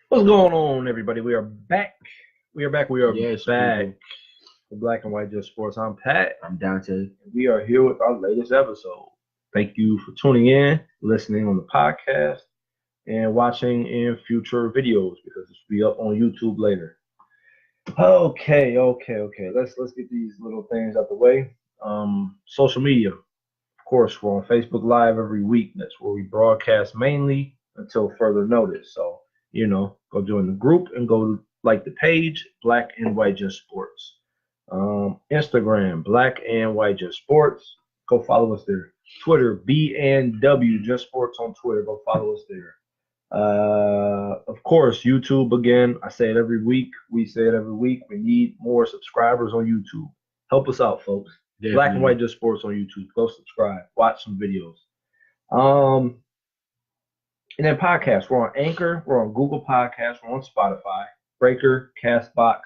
What's going on, everybody? We are back. We are back. We are Yes, back. people. For Black and White Just Sports. I'm Pat. I'm Dante. We are here with our latest episode. Thank you for tuning in, listening on the podcast, and watching in future videos because this will be up on YouTube later. Okay. Let's get these little things out the way. Social media. Of course, we're on Facebook Live every week. That's where we broadcast mainly until further notice. So, go join the group and go like the page, Black and White Just Sports. Instagram, Black and White Just Sports. Go follow us there. Twitter, B and W Just Sports on Twitter. Go follow us there. Of course, YouTube again. I say it every week. We say it every week. We need more subscribers on YouTube. Help us out, folks. Definitely. Black and White Just Sports on YouTube. Go subscribe. Watch some videos. Um, and then podcasts. We're on Anchor. We're on Google Podcasts. We're on Spotify, Breaker, Castbox,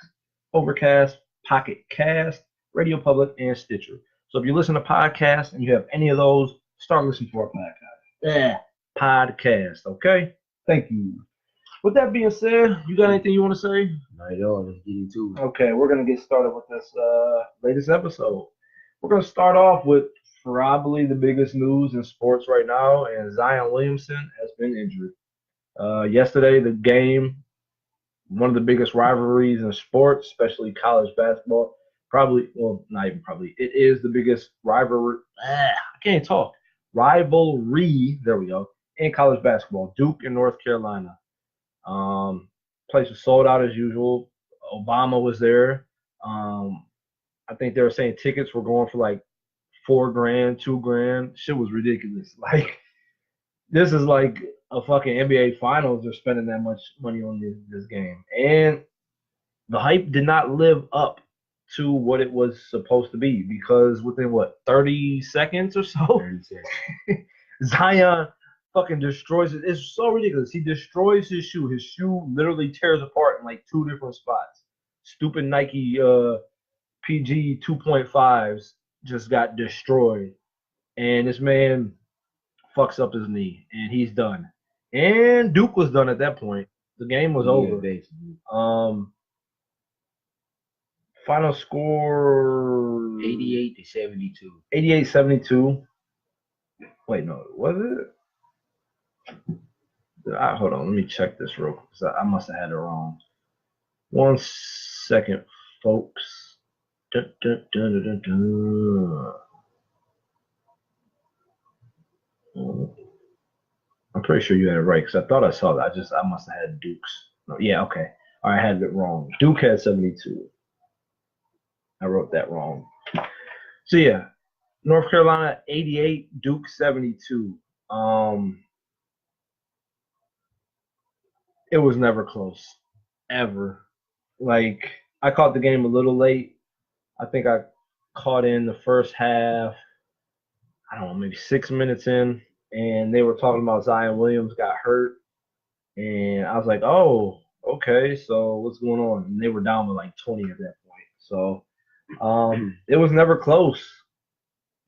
Overcast, Pocket Cast, Radio Public, and Stitcher. So if you listen to podcasts and you have any of those, start listening to our podcast. Yeah, podcast. Okay. Thank you. With that being said, you got anything you want to say? Not at all. Let's get into it. Okay, we're gonna get started with this latest episode. We're gonna start off with probably the biggest news in sports right now, and Zion Williamson has been injured. Yesterday, the game, one of the biggest rivalries in sports, especially college basketball. Probably, well, not even probably. It is the biggest rivalry. I can't talk. Rivalry. There we go. In college basketball, Duke and North Carolina. Place was sold out as usual. Obama was there. I think they were saying tickets were going for like $4,000, $2,000. Shit was ridiculous. Like this is like a fucking NBA Finals. They're spending that much money on this game, and the hype did not live up to what it was supposed to be because within 30 seconds or so, 30 seconds. Zion fucking destroys it. It's so ridiculous. He destroys his shoe. His shoe literally tears apart in like two different spots. Stupid Nike PG 2.5s just got destroyed. And this man fucks up his knee and he's done. And Duke was done at that point. The game was over. Basically. Final score 88-72. 88-72. Wait, no, was it? Hold on, let me check this real quick. I must have had it wrong. 1 second, folks. I'm pretty sure you had it right because I thought I saw that. I must have had Duke's. No, yeah, okay. I had it wrong. Duke had 72. I wrote that wrong. So yeah, North Carolina 88, Duke 72. It was never close, ever. Like I caught the game a little late. I think I caught in the first half. I don't know, maybe 6 minutes in, and they were talking about Zion Williams got hurt, and I was like, oh, okay, so what's going on? And they were down by like 20 at that point. So it was never close.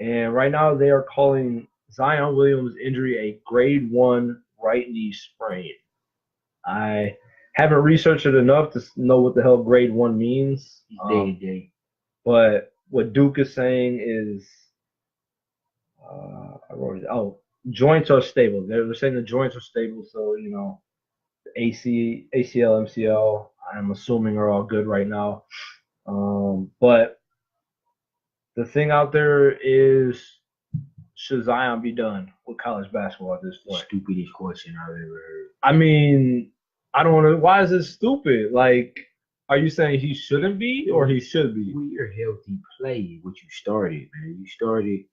And right now they are calling Zion Williams' injury a grade 1 right knee sprain. I haven't researched it enough to know what the hell grade 1 means. But what Duke is saying is, I wrote it. Oh, joints are stable. They're saying the joints are stable. So, AC, ACL, MCL, I'm assuming are all good right now. But the thing out there is, should Zion be done with college basketball at this point? Stupidest question I've ever heard. I mean, I don't know. Why is it stupid? Like, are you saying he shouldn't be or he should be? When you're healthy, play what you started, man. You started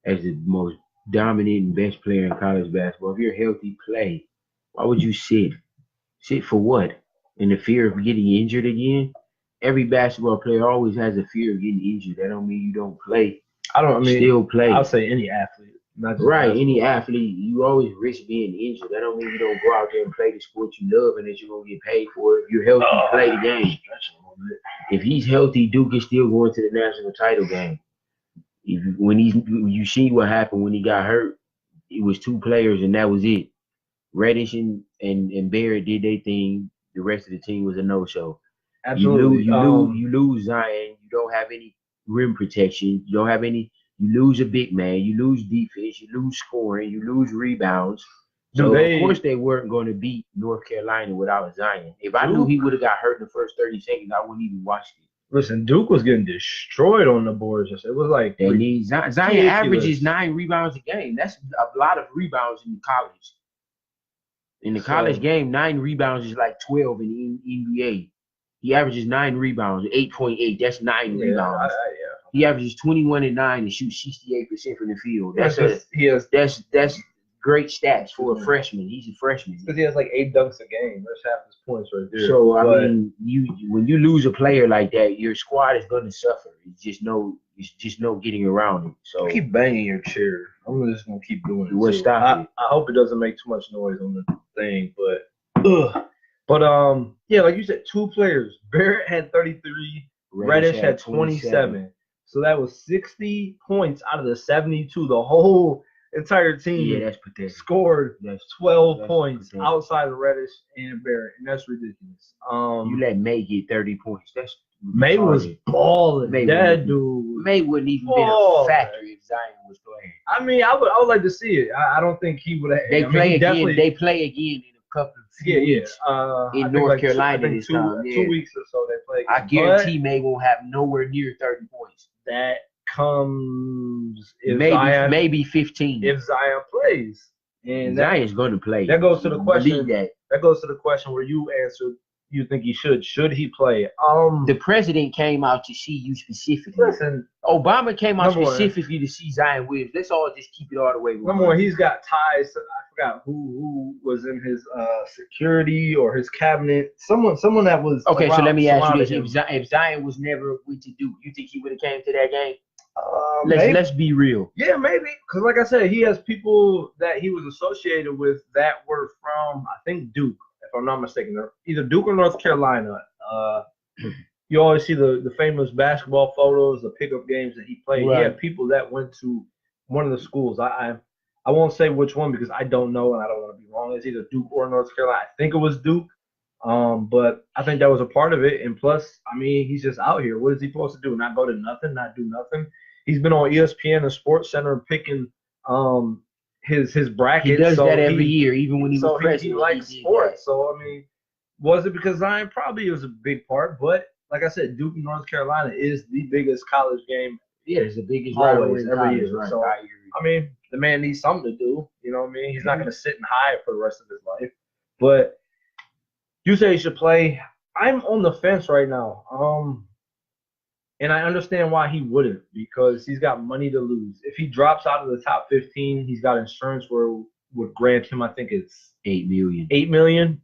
as the most dominant and best player in college basketball. If you're healthy, play. Why would you sit? Sit for what? In the fear of getting injured again? Every basketball player always has a fear of getting injured. That don't mean you don't play. Still play. I'll say any athlete. Not just right, basketball. any athlete, you always risk being injured. That don't mean you don't go out there and play the sport you love and that you're gonna get paid for it. If you're healthy, play the game. If he's healthy, Duke is still going to the national title game. You see what happened when he got hurt, it was two players and that was it. Reddish and Barrett did their thing. The rest of the team was a no-show. Absolutely. You lose Zion. You don't have any rim protection. You don't have any. You lose a big man. You lose defense. You lose scoring. You lose rebounds. Do So of they course they weren't going to beat North Carolina without Zion. If I knew Duke? he would have got hurt in the first 30 seconds, I wouldn't even watch it. Listen, Duke was getting destroyed on the boards. It was like They need Zion ridiculous. averages 9 rebounds a game. That's a lot of rebounds in college. In the college game, 9 rebounds is like 12 in the NBA. He averages 9 rebounds, 8.8. That's 9 rebounds. He averages 21 and 9 and shoots 68% from the field. That's great stats for a freshman. He's a freshman. Because he has like 8 dunks a game. That's half his points right there. So I mean, when you lose a player like that, your squad is going to suffer. It's just no getting around it. So keep banging your chair. I'm just gonna keep doing it. What stop it? I hope it doesn't make too much noise on the thing, yeah, like you said, 2 players. Barrett had 33. Reddish had 27. So that was 60 points out of the 72. The whole entire team that's pathetic. Scored 12 points pathetic. Outside of Reddish and Barrett, and that's ridiculous. You let May get 30 points. That's May was balling. That dude. May wouldn't even been a factor if Zion was playing. I mean, I would like to see it. I don't think he would have. They play again in a couple of weeks in North Carolina this time. 2 weeks or so they play. I guarantee May won't have nowhere near 30 points. That comes if maybe 15 if Zion plays, and Zion's going to play. That goes to the question. That goes to the question where you answered. You think he should? Should he play? The president came out to see you specifically. Listen, Obama came out specifically to see Zion Williams. Let's all just keep it all the way. Number one, he's got ties. I forgot who was in his security or his cabinet. Someone that was. Okay, so let me ask you this: if Zion was never went to Duke, you think he would have came to that game? Let's be real. Yeah, maybe. Because like I said, he has people that he was associated with that were from, I think, Duke. If I'm not mistaken, they're either Duke or North Carolina. You always see the famous basketball photos, the pickup games that he played. Right. He had people that went to one of the schools. I won't say which one because I don't know and I don't want to be wrong. It's either Duke or North Carolina. I think it was Duke. But I think that was a part of it. And plus, I mean, he's just out here. What is he supposed to do? Not go to nothing? Not do nothing? He's been on ESPN and Sports Center picking his bracket. He does that every year, even when he was president. He likes sports. So, I mean, was it because Zion? Probably was a big part. But, like I said, Duke and North Carolina is the biggest college game. Yeah, it's the biggest rivalry every year. Right. So, I mean, the man needs something to do. You know what I mean? He's not going to sit and hide for the rest of his life. But you say he should play. I'm on the fence right now. And I understand why he wouldn't, because he's got money to lose. If he drops out of the top 15, he's got insurance where it would grant him, I think it's $8 million. $8 million.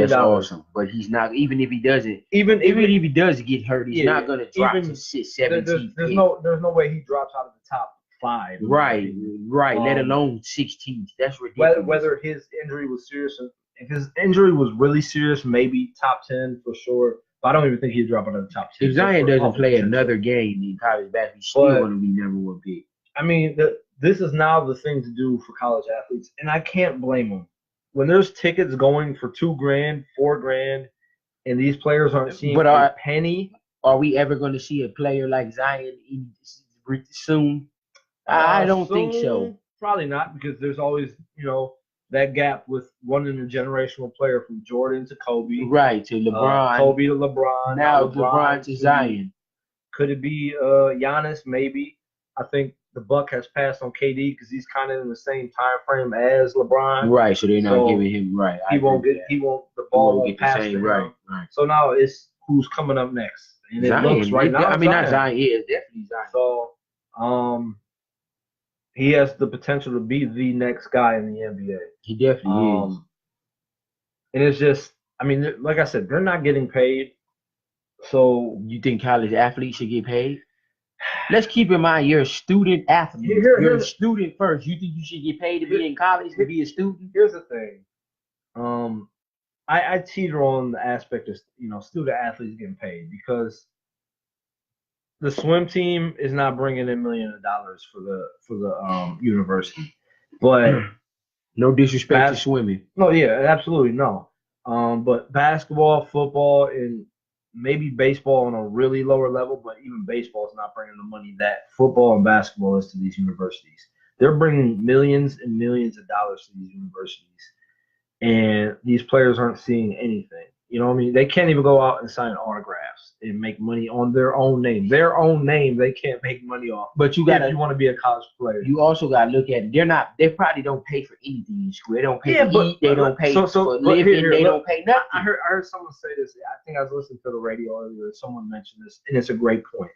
That's awesome. But he's not. Even if he doesn't. Even if he does get hurt, he's not going to drop to 17. There's no way he drops out of the top 5. Right. Let alone 16th. That's ridiculous. Whether his injury was serious, if his injury was really serious, maybe top 10 for sure. But I don't even think he'd drop out of the top 10. If Zion doesn't play another game in college basketball, he's still going to be number 1 pick. I mean, this is now the thing to do for college athletes, and I can't blame them. When there's tickets going for $2,000, $4,000, and these players aren't seeing a penny. Are we ever going to see a player like Zion soon? I don't think so. Probably not, because there's always, that gap with one generational player from Jordan to Kobe. Right, to LeBron. Kobe to LeBron. Now LeBron to Zion. Could it be Giannis? Maybe. I think the buck has passed on KD because he's kind of in the same time frame as LeBron. Right, so they're not giving him the ball won't pass to him. Right. So now it's who's coming up next. And Zion, it looks right now. I mean, not Zion. Yeah, definitely Zion. So, he has the potential to be the next guy in the NBA. He definitely is. And it's just, I mean, like I said, they're not getting paid. So you think college athletes should get paid? Let's keep in mind you're a student athlete. You're a student first. You think you should get paid to be in college, to be a student? Here's the thing. I teeter on the aspect of student athletes getting paid because the swim team is not bringing in millions of dollars for the university, but No disrespect to Bas- swimming. no, yeah, absolutely no. But basketball, football, and maybe baseball on a really lower level, but even baseball is not bringing the money that football and basketball is to these universities. They're bringing millions and millions of dollars to these universities, and these players aren't seeing anything. You know what I mean? They can't even go out and sign autographs and make money on their own name. Their own name, they can't make money off. But you If gotta you want to be a college player. you also gotta look at it. They probably don't pay for anything in school. They don't pay Yeah, to but eat, they don't pay so for but living, here, they look, don't pay nothing. I heard someone say this. I think I was listening to the radio earlier. Someone mentioned this, and it's a great point.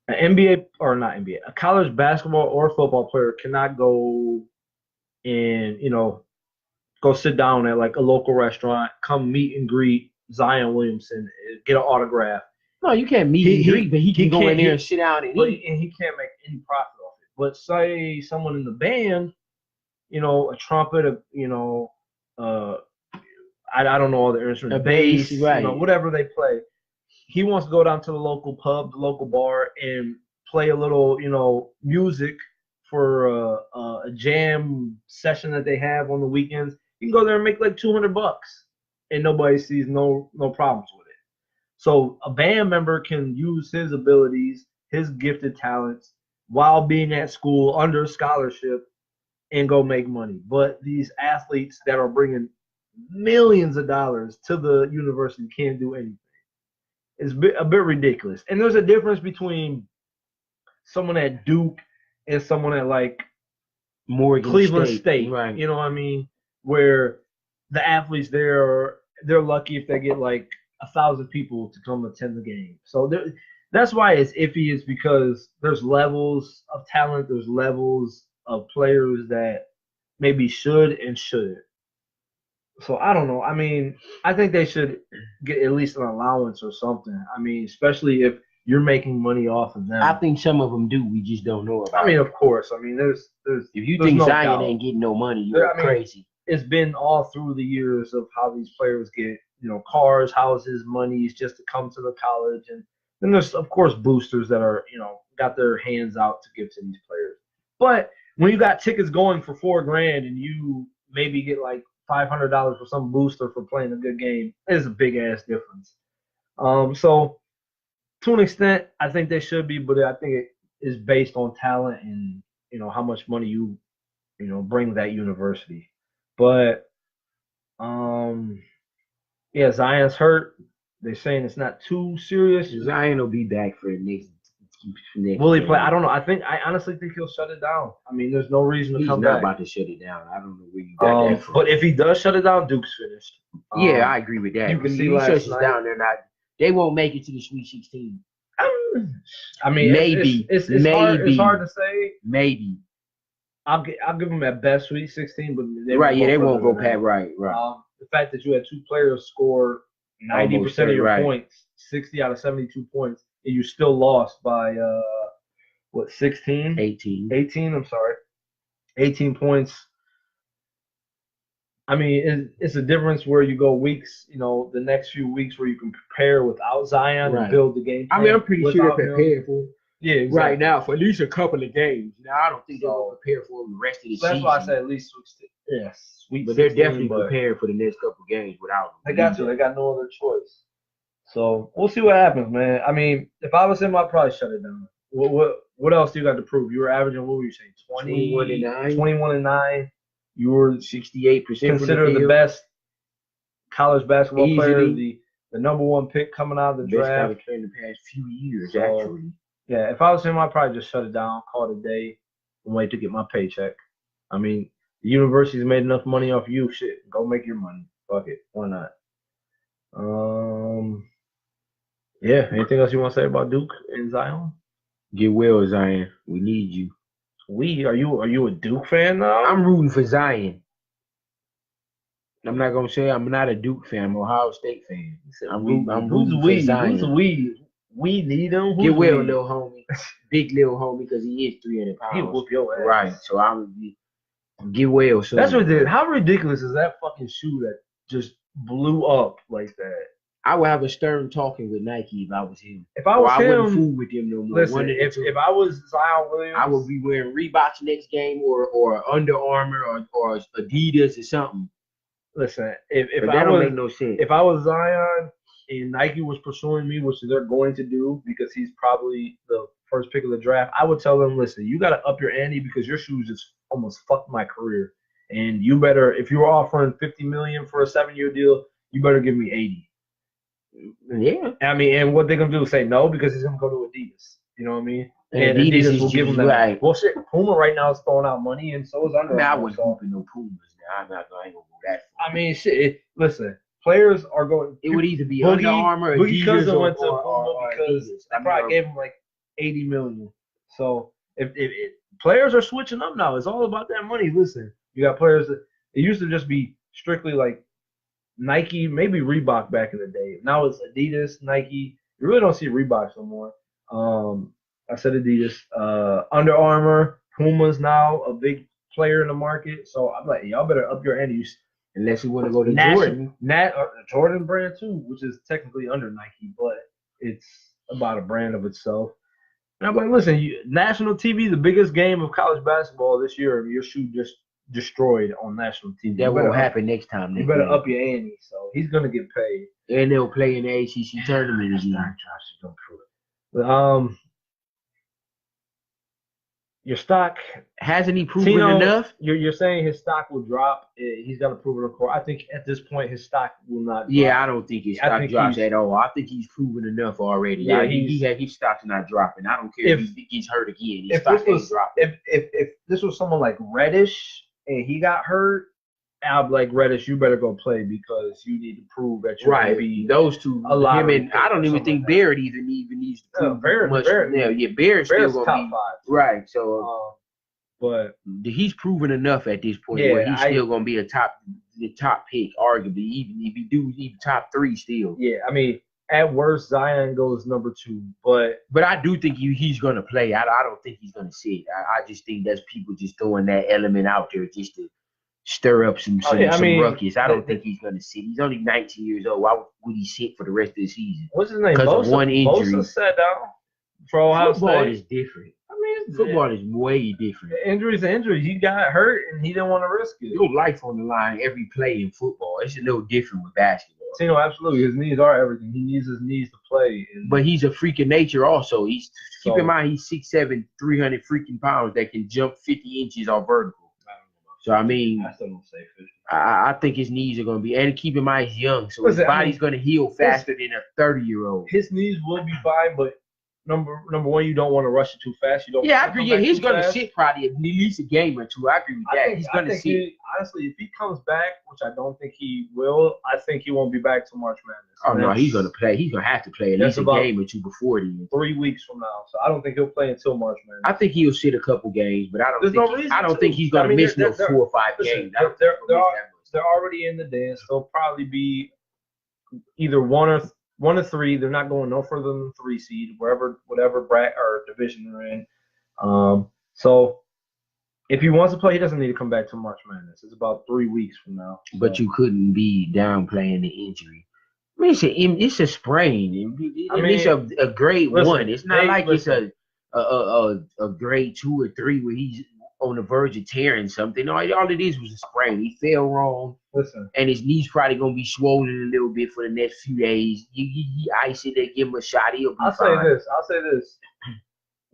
An NBA or not NBA, a college basketball or football player cannot go and go sit down at like a local restaurant, come meet and greet Zion Williamson, get an autograph. No, you can't meet and greet, but he can go in there and sit down and eat. And he can't make any profit off it. But say someone in the band, a trumpet, uh, I don't know all the instruments, A bass, right. Whatever they play. He wants to go down to the local pub, the local bar, and play a little, music for a jam session that they have on the weekends. You can go there and make like $200, and nobody sees no problems with it. So a band member can use his abilities, his gifted talents, while being at school under scholarship and go make money. But these athletes that are bringing millions of dollars to the university can't do anything. It's a bit ridiculous. And there's a difference between someone at Duke and someone at like Morgan Cleveland State. Right. You know what I mean? Where the athletes there they're lucky if they get like 1,000 people to come attend the game. So that's why it's iffy, is because there's levels of talent, there's levels of players that maybe should and shouldn't. So I don't know. I mean, I think they should get at least an allowance or something. I mean, especially if you're making money off of them. I think some of them do. We just don't know about. I mean, of course. I mean, there's. If you think Zion ain't getting no money, you're crazy. It's been all through the years of how these players get, cars, houses, monies just to come to the college, and then there's of course boosters that are, got their hands out to give to these players. But when you got tickets going for $4,000 and you maybe get like $500 for some booster for playing a good game, is a big ass difference. So to an extent, I think they should be, but I think it is based on talent and how much money you bring that university. But yeah, Zion's hurt. They're saying it's not too serious. Zion will be back for the next. Will he play? I don't know. I honestly think he'll shut it down. I mean, there's no reason to come back. He's not about to shut it down. I don't know where you got that from. But if he does shut it down, Duke's finished. Yeah, I agree with that. You can see he shuts it down, they won't make it to the Sweet 16. I mean, maybe it's hard to say. Maybe I'll give them at best Sweet 16, but they won't go past right. The fact that you had two players score 90% of your points, 60 out of 72 points, and you still lost by 16? 18, I'm sorry. 18 points. I mean, it's a difference where you go weeks, the next few weeks where you can prepare without Zion and build the game plan. I mean, I'm pretty sure they're prepared for exactly. right now for at least a couple of games. Now, I don't think they're prepared for the rest of the season. That's why I said at least sweet. But they're definitely prepared for the next couple of games without them. They got to. They got no other choice. So we'll see what happens, man. I mean, if I was him, I'd probably shut it down. What else do you got to prove? You were averaging, what were you saying, 21-9. You were 68% considered the best college basketball player, the number one pick coming out of the draft in the past few years, actually. Yeah, if I was him, I'd probably just shut it down, call it a day, and wait to get my paycheck. I mean, the university's made enough money off you. Shit, go make your money. Fuck it, why not? Yeah. Anything else you want to say about Duke and Zion? Get well, Zion. We need you. Are you a Duke fan now? I'm rooting for Zion. I'm not gonna say I'm not a Duke fan. I'm an Ohio State fan. I'm rooting for Zion. Who's we? We need him. Get well, little homie. Big little homie, because he is 300 pounds. He'll whoop your ass. Right. So get well. So that's ridiculous. How ridiculous is that fucking shoe that just blew up like that? I would have a stern talking with Nike if I was him. If I Or was I wouldn't him, fool with them no more. listen. One of the two. If I was Zion I would Williams, be wearing Reeboks next game or Under Armour or Adidas or something. listen. If But I that don't was make no sense. if I was Zion and Nike was pursuing me, which they're going to do because he's probably the first pick of the draft, I would tell them, listen, you got to up your ante because your shoes just almost fucked my career, and you better if you're offering 50 million for a 7-year deal, you better give me 80. Yeah. I mean, and what they're gonna do? Say no because he's gonna go to Adidas. You know what I mean? And And Adidas Adidas is will give him just that. right. Well, shit, Puma right now is throwing out money, and so is I Under mean, I Armour. wouldn't So hoop in no Pumas now. I ain't gonna go that far. I mean, shit. Listen, players are going. It would either be Boogie, Under Armour, Boogie Adidas, Cousin or, went to or, Puma or because Adidas. they probably gave him like 80 million. So if players are switching up now, it's all about that money. Listen, you got players that it used to just be strictly like Nike, maybe Reebok back in the day. Now it's Adidas, Nike. You really don't see Reeboks no more. I said Adidas. Under Armour, Puma's now a big player in the market. So I'm like, y'all better up your ante. Unless you want to go to Jordan, Jordan. Jordan brand too, which is technically under Nike, but it's about a brand of itself. And I'm like, listen, national TV, the biggest game of college basketball this year, your shoe just destroyed on national TV. That won't happen next time. You better up your ante. So he's gonna get paid. And they'll play in the ACC tournament again. Your stock hasn't he proven enough? You're saying his stock will drop. He's got to prove it, of course. I think at this point his stock will not. Yeah, I don't think his stock drops at all. I think he's proven enough already. Yeah, his stock's not dropping. I don't care if he gets hurt again. His stock ain't dropping. If this was someone like Reddish and he got hurt, I'd be like, Reddish, you better go play because you need to prove that you're right. Be those two, him and I don't even think Barrett even needs to prove much. Barrett's still gonna top be 5. Right. So, but he's proven enough at this point where he's still gonna be the top pick, arguably, even if he do even top 3 still. Yeah, I mean, at worst, Zion goes number 2, but I do think he's gonna play. I don't think he's gonna sit. I just think that's people just throwing that element out there just to stir up some ruckus. I don't think he's going to sit. He's only 19 years old. Why would he sit for the rest of the season? What's his name? Because of one injury. Bosa sat down for Ohio Football State. is different. I mean, football is way different. Injuries. He got hurt and he didn't want to risk it. Your life on the line every play in football. It's a little different with basketball. Tino, absolutely. His knees are everything. He needs his knees to play. But he's a freak of nature also. Keep in mind he's 6'7", 300 freaking pounds that can jump 50 inches off vertical. So, I mean, I still don't say 50. I think his knees are going to be, and keep in mind he's young, so his body's going to heal faster than a 30-year-old. His knees will be fine, but number one, you don't want to rush it too fast. You don't. Yeah, I agree. Yeah, he's going to sit probably at least a game or two. I agree with that. He's going to sit. Honestly, if he comes back, which I don't think he will, I think he won't be back till March Madness. Oh, no, he's going to play. He's going to have to play at least a game or two before then. 3 weeks from now. So I don't think he'll play until March Madness. I think he'll sit a couple games, but I don't think he's going to miss no 4 or 5 games. They're already in the dance. They'll probably be either one or 3. They're not going no further than 3 seed, whatever bracket or division they're in. So if he wants to play, he doesn't need to come back to March Madness. It's about 3 weeks from now. So. But you couldn't be downplaying the injury. I mean, it's a sprain. It's a grade 1. It's not like it's a grade 2 or 3 where he's on the verge of tearing something. All it is was a sprain. He fell wrong. And his knee's probably gonna be swollen a little bit for the next few days. You ice it, they give him a shot. He'll be fine. I'll say this.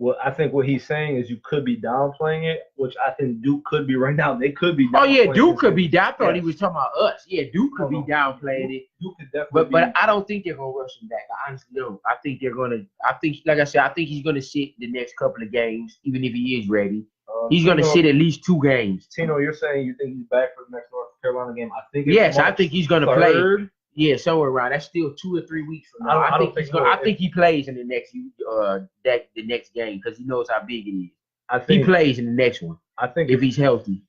Well, I think what he's saying is you could be downplaying it, which I think Duke could be right now. They could be. Oh yeah, Duke could be down. I thought he was talking about us. Yeah, Duke could be downplaying it. Duke could definitely. But I don't think they're gonna rush him back. I honestly don't. I think they're gonna. Like I said, I think he's gonna sit the next couple of games, even if he is ready. He's gonna sit at least 2 games. Tino, you're saying you think he's back for the next North Carolina game? I think. I think he's gonna play. Yeah, somewhere around. That's still 2 or 3 weeks from now. I think he plays in the next the next game because he knows how big it is. He plays in the next one. I think if he's healthy.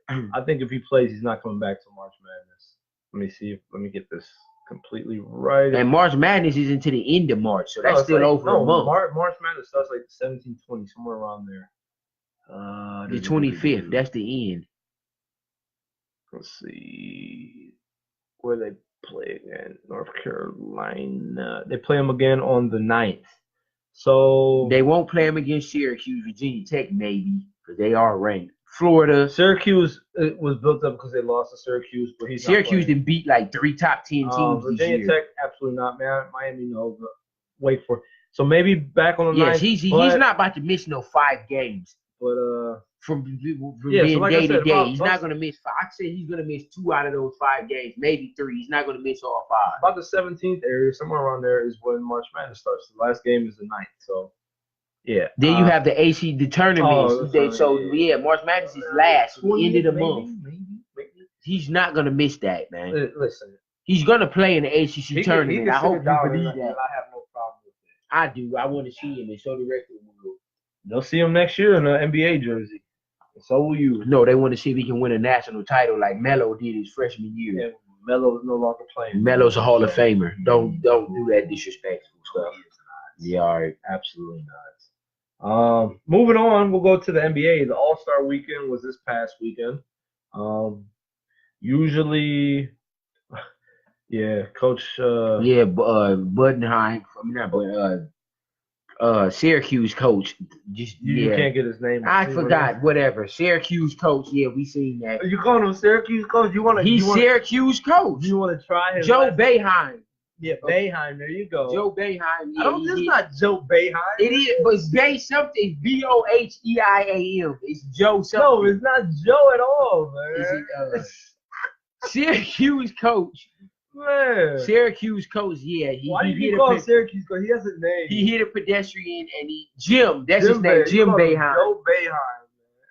I think if he plays, he's not coming back to March Madness. Let me see. Let me get this completely right. And March Madness is into the end of March, so that's still over a month. March Madness starts like 17-20, somewhere around there. The 25th. That's the end. Let's see. Where they play again. North Carolina. They play them again on the 9th. So They won't play him against Syracuse, Virginia Tech, maybe, because they are ranked. Florida. Syracuse it was built up because they lost to Syracuse, but he's Syracuse not didn't beat like 3 top 10 teams this Virginia year. Tech, absolutely not, man. Miami, no. But wait for it. So maybe back on the Yes, 9th. he's not about to miss no 5 games. But from yeah, being so like day I said, to day, he's not going to miss 5. I said he's going to miss 2 out of those 5 games, maybe 3. He's not going to miss all 5. about the 17th area, somewhere around there, is when March Madness starts. The last game is the 9th. So yeah. Then you have the tournaments. Yeah. March Madness is last, end of the maybe, month. Maybe. He's not going to miss that, man. Listen, he's going to play in the ACC tournament. I hope you believe that. I have no problem with it. I do. I want to see him, and so the rest of the world. They'll see him next year in the NBA jersey. So will you. No, they want to see if he can win a national title like Melo did his freshman year. Yeah, Melo is no longer playing. Melo's a Hall of Famer. Don't do that disrespectful stuff. Yeah, all right. Absolutely not. Moving on, we'll go to the NBA. The All-Star Weekend was this past weekend. Usually, yeah, Coach. Budenheim. I mean, not Bud. Syracuse coach. You can't get his name. I forgot. Whatever. Syracuse coach. Yeah, we seen that. You calling him Syracuse coach? Syracuse coach. You want to try him? Joe Boeheim. Yeah, Boeheim. There you go. Joe Boeheim. Yeah, it's not Joe Boeheim. It is, but it's Bay something. Boheiam. It's Joe something. No, it's not Joe at all, man. Syracuse coach. Man. Syracuse coach, yeah. Why do you call him Syracuse coach? He has a name. He hit a pedestrian and Jim. That's his name. Jim Boeheim. Joe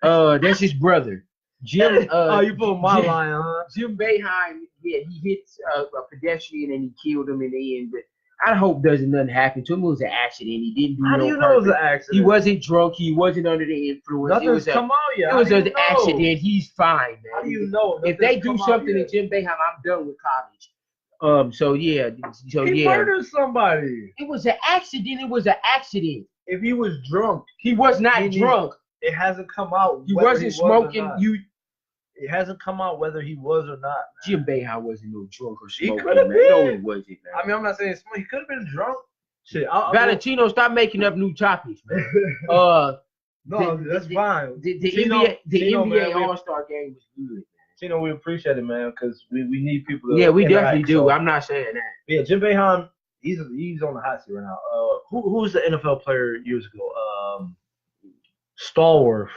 Boeheim. That's his brother. Jim. You put my line, huh? Jim Boeheim. Yeah, he hits a pedestrian and he killed him in the end. But I hope nothing happen to him. It was an accident. He didn't do How do you know it was an accident? He wasn't drunk. He wasn't under the influence. Nothing's come out yet. It was an accident. He's fine, man. How do you know? If they do something to Jim Boeheim, I'm done with college. He murdered somebody. It was an accident. It was an accident. If he was drunk, he was not drunk. It hasn't come out. He wasn't smoking. It hasn't come out whether he was or not. Man. Jim Boeheim wasn't no drunk or smoking. He could have been. No, he wasn't. Man. I mean, I'm not saying he could have been drunk. Shit, Valentino, stop making up new topics, man. That's fine. The NBA All-Star game was good. Tino, we appreciate it, man, because we need people to. Yeah, we definitely do. I'm not saying that. Yeah, Jim Boeheim, he's on the hot seat right now. Who was the NFL player years ago? Stallworth.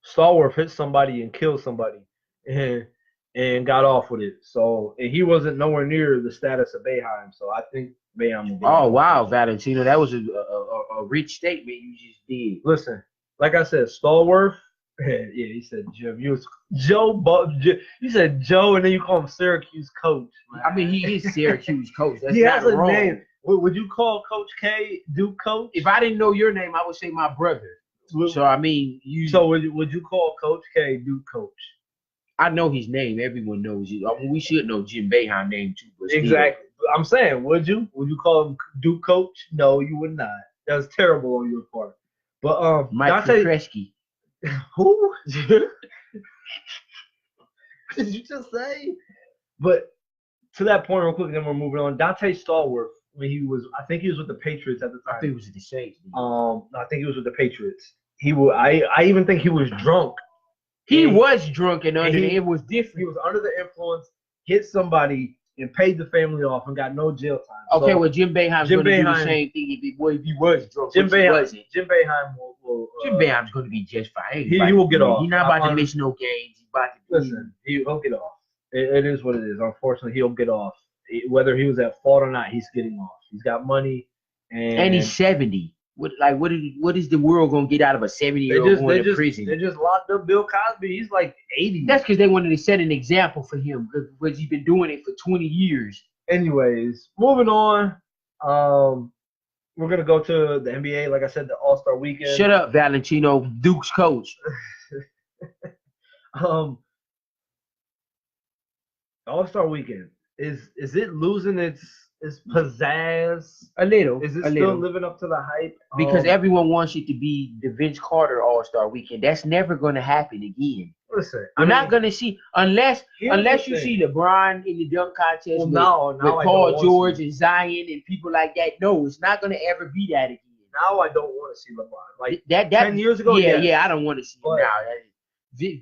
Stallworth hit somebody and killed somebody, and got off with it. So and he wasn't nowhere near the status of Boeheim. So I think Boeheim. Oh wow, Valentino, that was a rich statement you just did. Listen, like I said, Stallworth. Yeah, he said Jim. You was Joe. You said Joe, and then you call him Syracuse coach. Man. I mean, he is Syracuse coach. That's he not has a wrong. name. Would you call Coach K Duke coach? If I didn't know your name, I would say my brother. So I mean, So would you call Coach K Duke coach? I know his name. Everyone knows it. I mean, we should know Jim Boeheim's name too. But exactly. I'm saying, would you? Would you call him Duke coach? No, you would not. That was terrible on your part. But Mike Krzyzewski. Who? What did you just say? But to that point, real quick, then we're moving on. Dante Stallworth, when I think he was with the Patriots at the time. I think it was the Saints. I think he was with the Patriots. I even think he was drunk. He was drunk and it was different. He was under the influence, hit somebody, and paid the family off and got no jail time. Okay, well, Jim Boeheim's going to do the same thing if he was drunk. Jim Boeheim will Jim Boeheim's going to be just fine. He will get off. He's not about to miss no games. He's about to listen. He'll get off. It is what it is. Unfortunately, he'll get off. Whether he was at fault or not, he's getting off. He's got money, and he's 70. What is the world gonna get out of a 70-year-old going to prison? They just locked up Bill Cosby. He's like 80. That's because they wanted to set an example for him because he's been doing it for 20 years. Anyways, moving on. We're gonna go to the NBA. Like I said, the All-Star Weekend. Shut up, Valentino, Duke's coach. All-Star Weekend is it losing its is pizzazz? A little. Is it a still little. living up to the hype? Because everyone wants it to be the Vince Carter All-Star Weekend. That's never going to happen again. Listen, We're not going to see unless you thing. see LeBron in the dunk contest Well, with now Paul George and Zion and people like that. No, it's not going to ever be that again. Now I don't want to see LeBron. Like that 10 years ago, yeah, I don't want to see him now.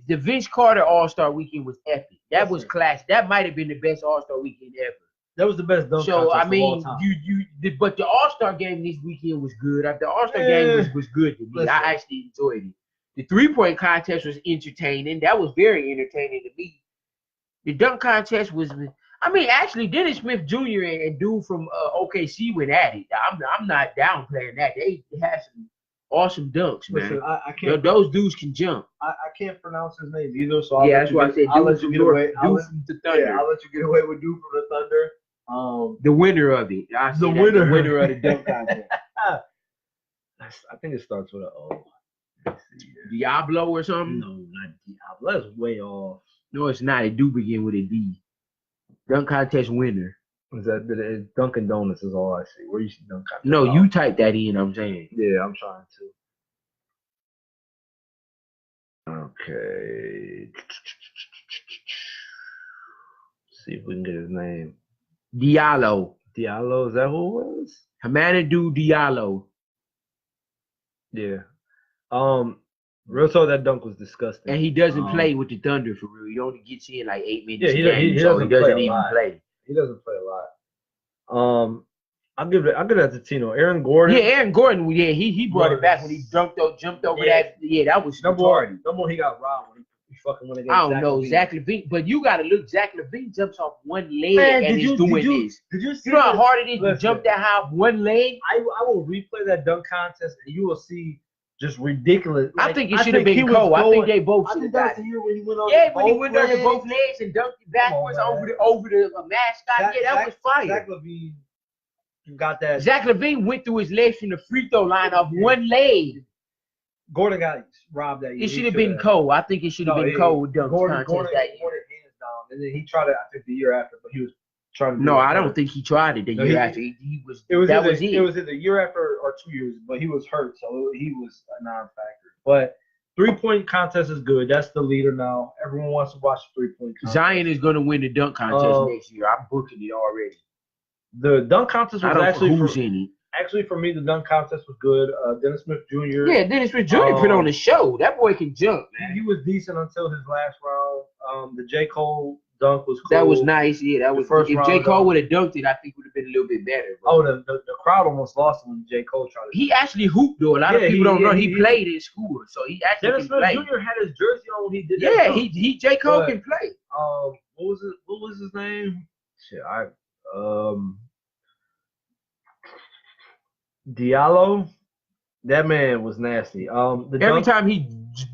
The Vince Carter All-Star Weekend was epic. That was class. That might have been the best All-Star Weekend ever. That was the best dunk contest I mean, of all time. but the All-Star game this weekend was good. The All-Star game was good to me. Listen. I actually enjoyed it. The three-point contest was entertaining. That was very entertaining to me. The dunk contest was. I mean, actually, Dennis Smith Jr. and dude from OKC went at it. I'm not downplaying that. They had some awesome dunks, man. Listen, I can't. Those dudes can jump. I can't pronounce his name either, so that's why I said I'll let you get away. I'll let you get away with dude from the Thunder. The winner of it. The winner of the dunk contest. I think it starts with an O. Diablo or something? No, not Diablo. That's way off. No, it's not. It do begin with a D. Dunk contest winner. Is that Dunkin' Donuts is all I see. Where you see dunk contest? No, you type that in. I'm saying. Yeah, I'm trying to. Okay. See if we can get his name. Diallo. Diallo, is that who it was? Hamidou Diallo. Yeah. Real talk, that dunk was disgusting. And he doesn't play with the Thunder for real. He only gets in like 8 minutes. Yeah, he doesn't even play. He doesn't play a lot. I'll give it to Tino. Aaron Gordon. Yeah, Aaron Gordon. Yeah, he brought it back when he jumped over that. Yeah, that was number one. He got robbed when he fucking went against. I don't know Zach LaVine, but you gotta look. Zach LaVine jumps off one leg and he's doing this. Did you see? You know how hard it is to jump that high off one leg? I will replay that dunk contest and you will see just ridiculous. Like, I think it should have been Cole. I think they both should have got it. The year when he went on. Yeah, when he went under both legs and dunked it backwards over the mascot. That was fire. Zach LaVine got that. Zach LaVine went through his legs from the free throw line off one leg. Gordon got robbed that year. It should have been Cole. I think it should have been Cole with dunk contest that year. Gordon hands down, and then he tried it. I think the year after, but he was trying to. No, I don't think he tried it the year after. It was either the year after or 2 years, but he was hurt, so he was a non-factor. But 3-point contest is good. That's the leader now. Everyone wants to watch the 3-point contest. Zion is going to win the dunk contest next year. I'm booking it already. The dunk contest was actually for me. The dunk contest was good. Dennis Smith Jr. Yeah, Dennis Smith Jr. put on the show. That boy can jump, man. He was decent until his last round. The J. Cole dunk was cool. That was nice. Yeah, that was. If J. Cole would have dunked it, I think it would have been a little bit better. Bro. Oh, the crowd almost lost when J. Cole tried to. He actually hooped though. A lot of people don't know he played in school, so he actually Dennis Smith play. Jr. had his jersey on when he did that. Yeah, he J. Cole can play. What was his name? Shit, Diallo. That man was nasty. Every time he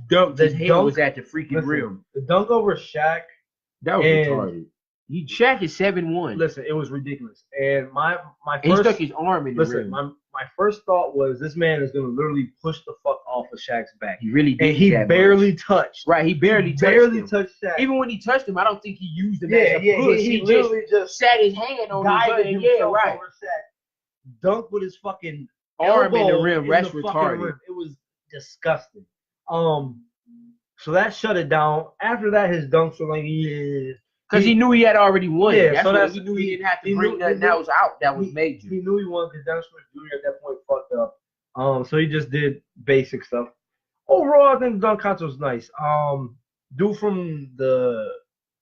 dunked, his head was at the freaking rim. The dunk over Shaq. That was retarded. Shaq is 7'1". Listen, it was ridiculous. And my first, he stuck his arm in the rim. My first thought was this man is gonna literally push the fuck off of Shaq's back. He really did. And he barely touched. Right, he barely touched Shaq. Even when he touched him, I don't think he used him as a push. He literally just sat his hand on him. Yeah, right. Over Shaq. Dunk with his fucking arm in the rim. That's retarded. Rim. It was disgusting. So that shut it down. After that, his dunks were like, yeah. Because he knew he had already won. Yeah, he knew he didn't have to bring nothing else out that was major. He knew he won because Dennis Smith Jr. at that point fucked up. So he just did basic stuff. Overall, I think the dunk contest was nice. Dude from the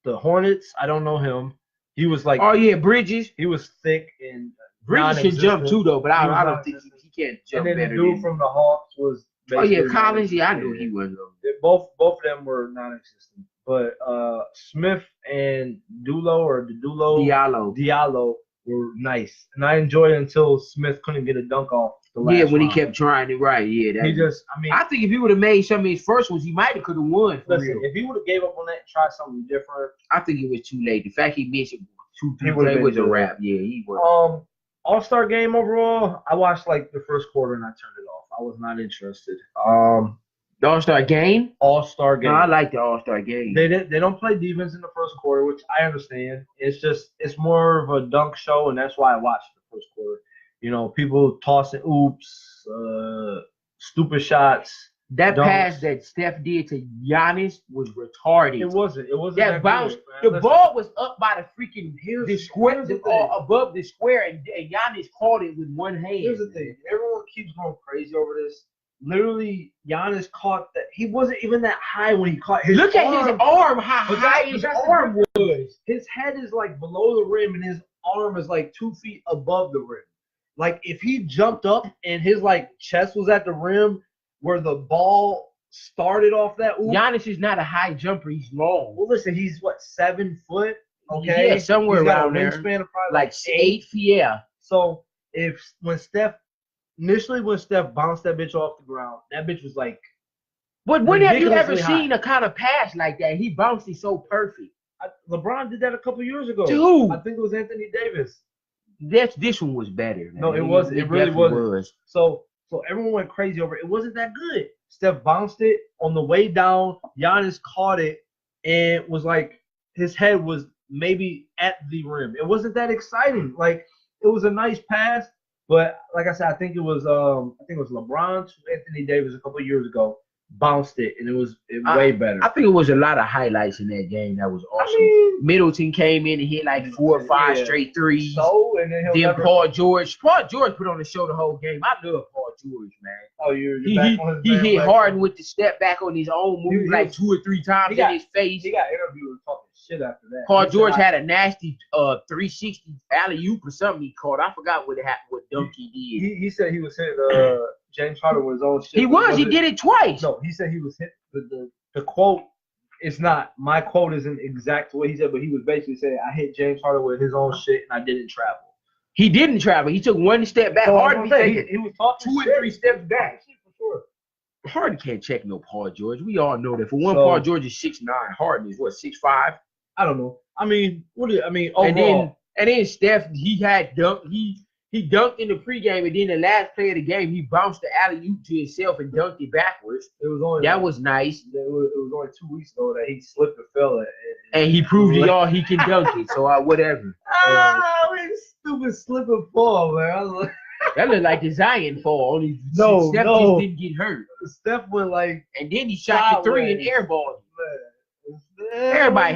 Hornets, I don't know him. He was like, oh yeah, Bridges. He was thick and Bridges can jump too though, but I don't think he can't jump. And then the dude from the Hawks was. Oh yeah, Collins. Yeah, I knew he was. Both of them were non-existent. But Smith and Diallo were nice, and I enjoyed it until Smith couldn't get a dunk off. When he kept trying it, right? Yeah, I think if he would have made some of his first ones, he might have could have won. Listen, if he would have gave up on that and tried something different, I think it was too late. The fact he missed 2-3 plays was a wrap. Yeah, he was. All-Star game overall, I watched like the first quarter and I turned it off. I was not interested. The All-Star game? All-Star No, game. I like the All-Star game. They don't play defense in the first quarter, which I understand. It's more of a dunk show, and that's why I watched the first quarter. You know, people tossing oops, stupid shots. That dunks. pass that Steph did to Giannis was retarded. It wasn't That bounce. Good, the ball was up by the freaking Here's the square, the thing. above the square, and Giannis caught it with one hand. Here's the thing. Everyone keeps going crazy over this. Literally, Giannis caught that. He wasn't even that high when he caught his Look arm. at his arm, how high his arm was. His head is like below the rim, and his arm is like 2 feet above the rim. Like if he jumped up and his like chest was at the rim where the ball started off that oop. Giannis is not a high jumper. He's long. Well, listen, he's what, 7 foot? Okay, yeah, somewhere he's got around a there. wingspan of probably Like 8 feet. Yeah. So when Steph bounced that bitch off the ground, that bitch was like. But when have you ever ridiculously seen a kind of pass like that? He bounced it so perfect. LeBron did that a couple years ago. To who? I think it was Anthony Davis. This one was better. Man. No, it wasn't. It really definitely wasn't. So everyone went crazy over it. It wasn't that good. Steph bounced it on the way down. Giannis caught it and was like, his head was maybe at the rim. It wasn't that exciting. Like, it was a nice pass, but like I said, I think it was LeBron to Anthony Davis a couple of years ago. Bounced it, and it was way better. I think it was a lot of highlights in that game. That was awesome. I mean, Middleton came in and hit like 4 or 5 straight threes. And then Paul George put on the show the whole game. I love Paul George, man. Oh, he hit Harden with the step back on his own move like 2 or 3 times in his face. He got interviewed talking shit after that. Paul George had a nasty 360 alley-oop or something he caught. I forgot what happened, what dunk he did. He said he was hitting James Harden with his own shit. He did it twice. No, he said he was hit. The quote, it's not, my quote isn't exact to what he said, but he was basically saying, I hit James Harden with his own shit and I didn't travel. He didn't travel. He took 1 step back. Harden he was talking 2 and 3 steps back. For sure. Harden can't check no Paul George. We all know that. For one, Paul George is 6'9". Harden is what, 6'5"? I don't know. I mean, overall. And then Steph, he dunked in the pregame, and then the last play of the game, he bounced the alley-oop to himself and dunked it backwards. That was nice. It was only 2 weeks ago that he slipped and fell. And he proved to y'all he can dunk it. So whatever. Stupid slip and fall, man. That looked like the Zion fall. Only Steph just didn't get hurt. Steph went like, and then he shot the 3 and airballed. Everybody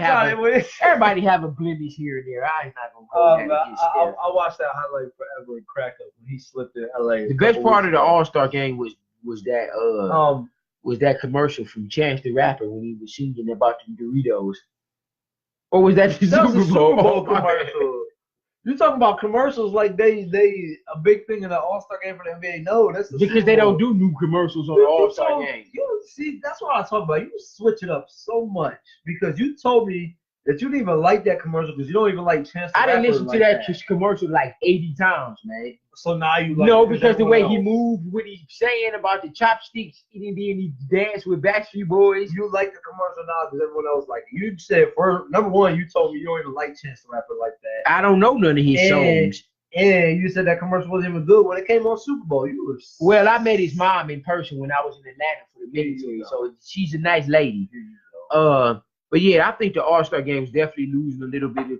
have a blemish here and there. I'm not gonna go I watched that highlight forever and crack up when he slipped in LA. The best part of the All-Star game was that commercial from Chance the Rapper when he was singing about the Doritos. Or was that the Super Bowl commercial? You talking about commercials like they a big thing in the All-Star game for the NBA? No, that's because they don't do new commercials on the All-Star game. You see, that's what I talk about. You switch it up so much because you told me that you didn't even like that commercial because you don't even like Chance the Rapper. I didn't listen to that commercial like 80 times, man. So now you like no, because the way he moved, what he's saying about the chopsticks, and then he danced with Backstreet Boys. You like the commercial now because everyone else like it. You said number one, you told me you don't even like Chance the Rapper like that. I don't know none of his songs. And you said that commercial wasn't even good when it came on Super Bowl. Well, I met his mom in person when I was in Atlanta for the military, so she's a nice lady. But yeah, I think the All-Star game is definitely losing a little bit of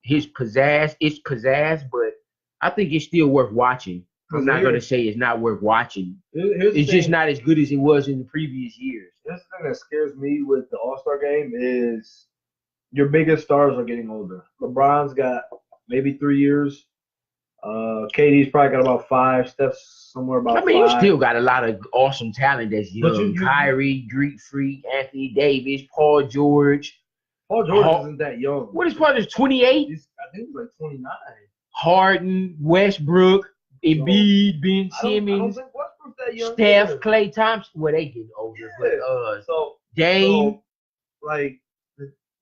his pizzazz. It's pizzazz, but I think it's still worth watching. I'm not going to say it's not worth watching. It's just not as good as it was in the previous years. This thing that scares me with the All-Star game is your biggest stars are getting older. LeBron's got maybe 3 years. KD's probably got about 5. Steph's somewhere about 5. You still got a lot of awesome talent that's young. Kyrie, Greek Freak, Anthony Davis, Paul George. Paul George isn't that young. What is Paul George, 28? I think he's like 29. Harden, Westbrook, Embiid, Ben Simmons, I don't think Westbrook's that young. Steph, Klay Thompson. Well, they getting older, but Dame. Like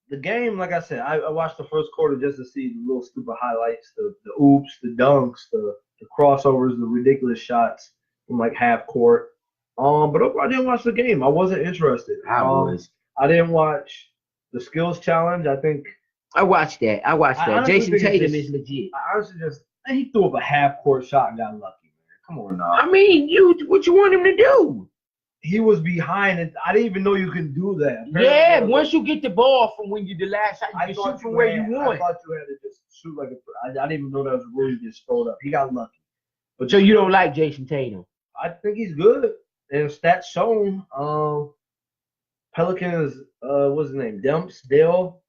the game, like I said, I watched the first quarter just to see the little stupid highlights, the oops, the dunks, the crossovers, the ridiculous shots from like half court. But overall, I didn't watch the game. I wasn't interested. I didn't watch the skills challenge. I watched that. Jason Tatum is legit. I honestly he threw up a half court shot and got lucky, man. Come on now. I mean, what you want him to do? he was behind, and I didn't even know you can do that. Yeah, once you get the ball from when you the last shot, you can shoot from where you want. I thought you had to just shoot like I didn't even know that was a rule. You just throw it up. He got lucky. But so you don't like Jason Tatum? I think he's good, and stats shown. Pelicans, what's his name? Dale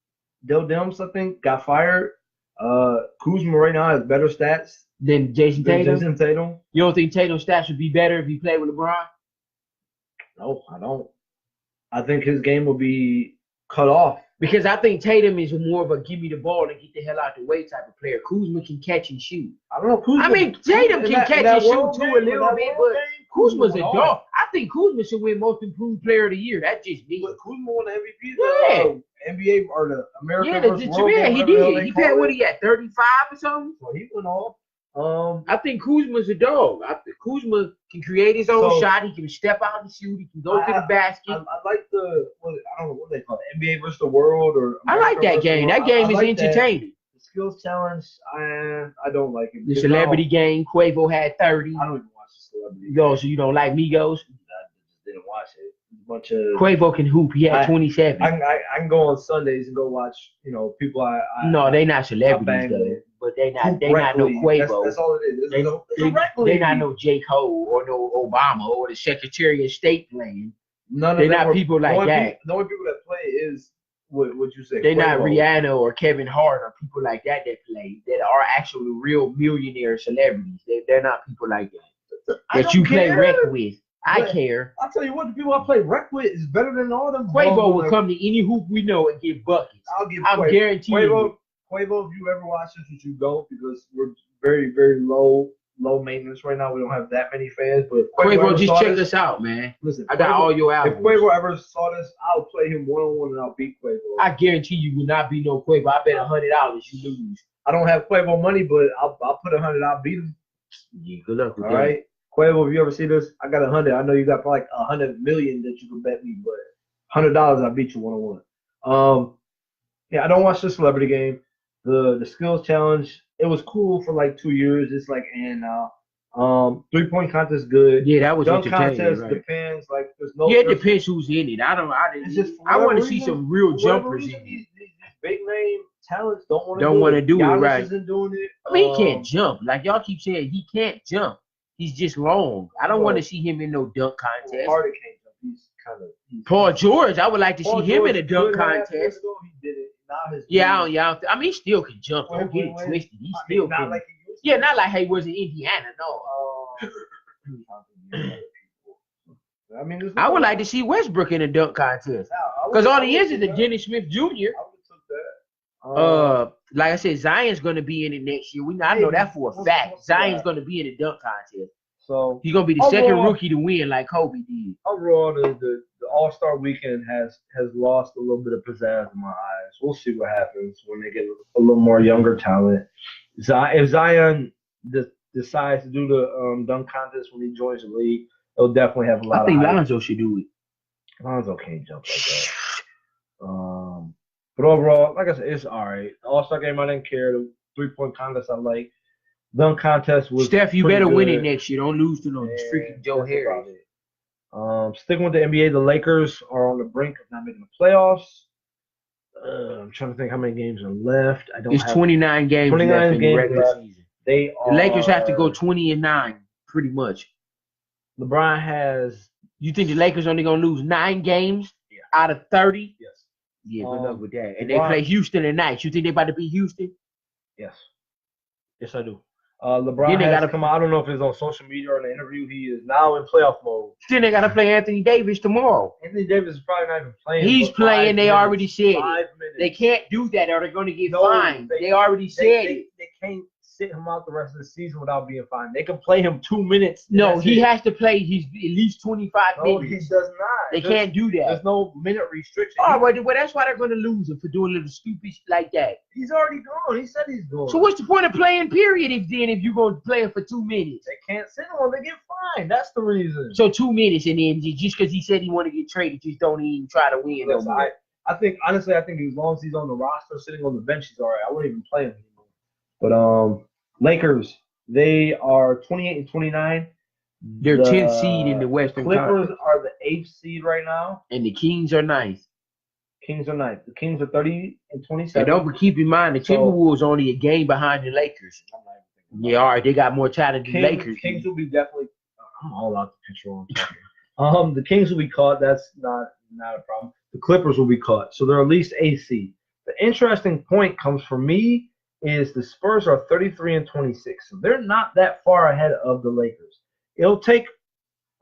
Demps, I think, got fired. Kuzma right now has better stats than Jason Tatum. You don't think Tatum's stats would be better if he played with LeBron? No, I don't. I think his game will be cut off. Because I think Tatum is more of a give me the ball and get the hell out the way type of player. Kuzma can catch and shoot. I don't know. Kuzma, Tatum can catch and shoot too a little bit, but Kuzma's a dog. I think Kuzma should win Most Improved Player of the Year. That's just me. But Kuzma won the MVP. Yeah. NBA or the American versus World Game, he did. He had what he had, 35 or something? Well, he went off. I think Kuzma's a dog. I think Kuzma can create his own shot. He can step out and shoot. He can go to the basket. I like I don't know what they call it, NBA versus the World or America. I like that game. That game is entertaining. The skills challenge, I don't like it. The celebrity game, Quavo had 30. I don't even watch the celebrity game. So you don't like Migos? I just didn't watch it. A bunch of Quavo can hoop. He had 27. I can go on Sundays and go watch, people No, they not celebrities though. But they not no Quavo. That's all it is. They not no J. Cole or no Obama or the Secretary of State playing. They're not people like that. The only people that play is what you say. They're not Rihanna or Kevin Hart or people like that play. That are actually real millionaire celebrities. They're not people like that. That you play rec with. I care. I'll tell you what, the people I play rec with is better than all them. Quavo will come to any hoop we know and get buckets. I'm guaranteeing you. Quavo, if you ever watch this, which you don't, because we're very, very low maintenance right now. We don't have that many fans. But Quavo just check us out, man. Listen, I got all your albums. If Quavo ever saw this, I'll play him one-on-one and I'll beat Quavo. I guarantee you will not be no Quavo. I bet $100 you lose. I don't have Quavo money, but I'll put $100. I'll beat him. Yeah, good luck with that. All right, Quavo, if you ever see this, I got $100. I know you got like 100 million that you can bet me, but $100 I'll beat you one-on-one. Yeah, I don't watch the celebrity game. The skills challenge, it was cool for like 2 years. It's like now. 3-point contest good. Yeah, that was dunk entertaining. Contest right? Depends. Like there's no. Yeah, it depends who's in it. I want to see some real jumpers in it. These big name talents don't want to do it. Right? Isn't doing it. I mean, he can't jump. Like y'all keep saying, he can't jump. He's just long. I don't want to see him in no dunk contest. Harden can't jump. He's kind of. Paul George, I would like to see him in a dunk contest. He did it. I mean, he still can jump. Don't get it twisted. He still can. Like he used to. Not like he was in Indiana. No. I mean, I would like to see Westbrook in a dunk contest because all he is a Dennis Smith Jr. I would have took that. Like I said, Zion's going to be in it next year. I know that for a fact. Zion's going to be in a dunk contest. So he's going to be the second rookie to win, like Kobe did. Overall, the All-Star weekend has lost a little bit of pizzazz in my eyes. We'll see what happens when they get a little more younger talent. If Zion decides to do the dunk contest when he joins the league, he'll definitely have a lot. I think Lonzo should do it. Lonzo can't jump like that. But overall, like I said, it's all right. The All-Star game, I didn't care. The 3-point contest, I like. Dunk contest was Steph, you better good. Win it next year. Don't lose to no freaking Joe Harris. Sticking with the NBA, the Lakers are on the brink of not making the playoffs. I'm trying to think how many games are left. It's 29 games left in the regular season. The Lakers have to go 20-9, pretty much. LeBron has. You think the Lakers only gonna lose 9 games out of 30? Yes. Yeah, good luck with that. And they play Houston tonight. You think they about to beat Houston? Yes. Yes, I do. LeBron has come out. I don't know if it's on social media or in an interview. He is now in playoff mode. Then they got to play Anthony Davis tomorrow. Anthony Davis is probably not even playing. He's playing. They already said 5 it. minutes. They can't do that or they're going to get fined. They already said it. They can't sit him out the rest of the season without being fined. They can play him 2 minutes. No, he has to play at least 25 minutes. No, he does not. They can't do that. There's no minute restriction. Oh, well, that's why they're going to lose him for doing a little stupid shit like that. He's already gone. He said he's gone. So what's the point of playing, period, if you're going to play him for 2 minutes? They can't sit him. They get fined. That's the reason. So 2 minutes, and then just because he said he want to get traded, just don't even try to win no more. I think, honestly, as long as he's on the roster, sitting on the bench, he's all right. I wouldn't even play him anymore. But Lakers, they are 28-29. They're 10th seed in the Western Clippers Conference. are the 8th seed right now. And the Kings are ninth. Kings are ninth. The Kings are 30 and And 27. don't keep in mind, the Timberwolves only a game behind the Lakers. Yeah, all right, they got more talent than the Lakers. Kings will be definitely. I'm all out the control. I'm talking. The Kings will be caught. That's not a problem. The Clippers will be caught. So they're at least 8th seed. The interesting point comes for me is the Spurs are 33 and 26. So they're not that far ahead of the Lakers. It'll take.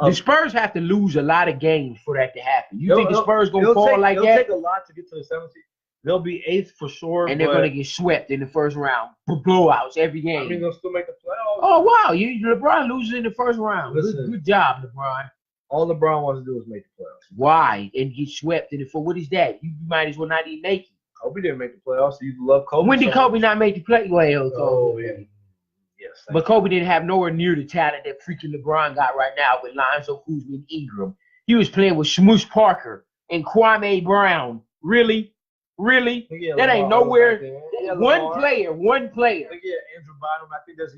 The Spurs have to lose a lot of games for that to happen. You think the Spurs gonna fall like that? It'll take a lot to get to the 7th seed. They'll be 8th for sure, and they're gonna get swept in the first round. Blowouts every game. I mean, they'll still make the playoffs. Oh wow, LeBron loses in the first round. Listen, good job, LeBron. All LeBron wants to do is make the playoffs. Why? And get swept in the what is that? You might as well not even make it. Kobe didn't make the playoffs. So you love Kobe. When did Kobe not make the playoffs? Well, oh yeah. Yes. But Kobe didn't have nowhere near the talent that freaking LeBron got right now with Lonzo, Kuzma, and Ingram. He was playing with Smush Parker and Kwame Brown. Really? Yeah, that ain't nowhere. One player. Yeah, Andrew Bynum. I think that's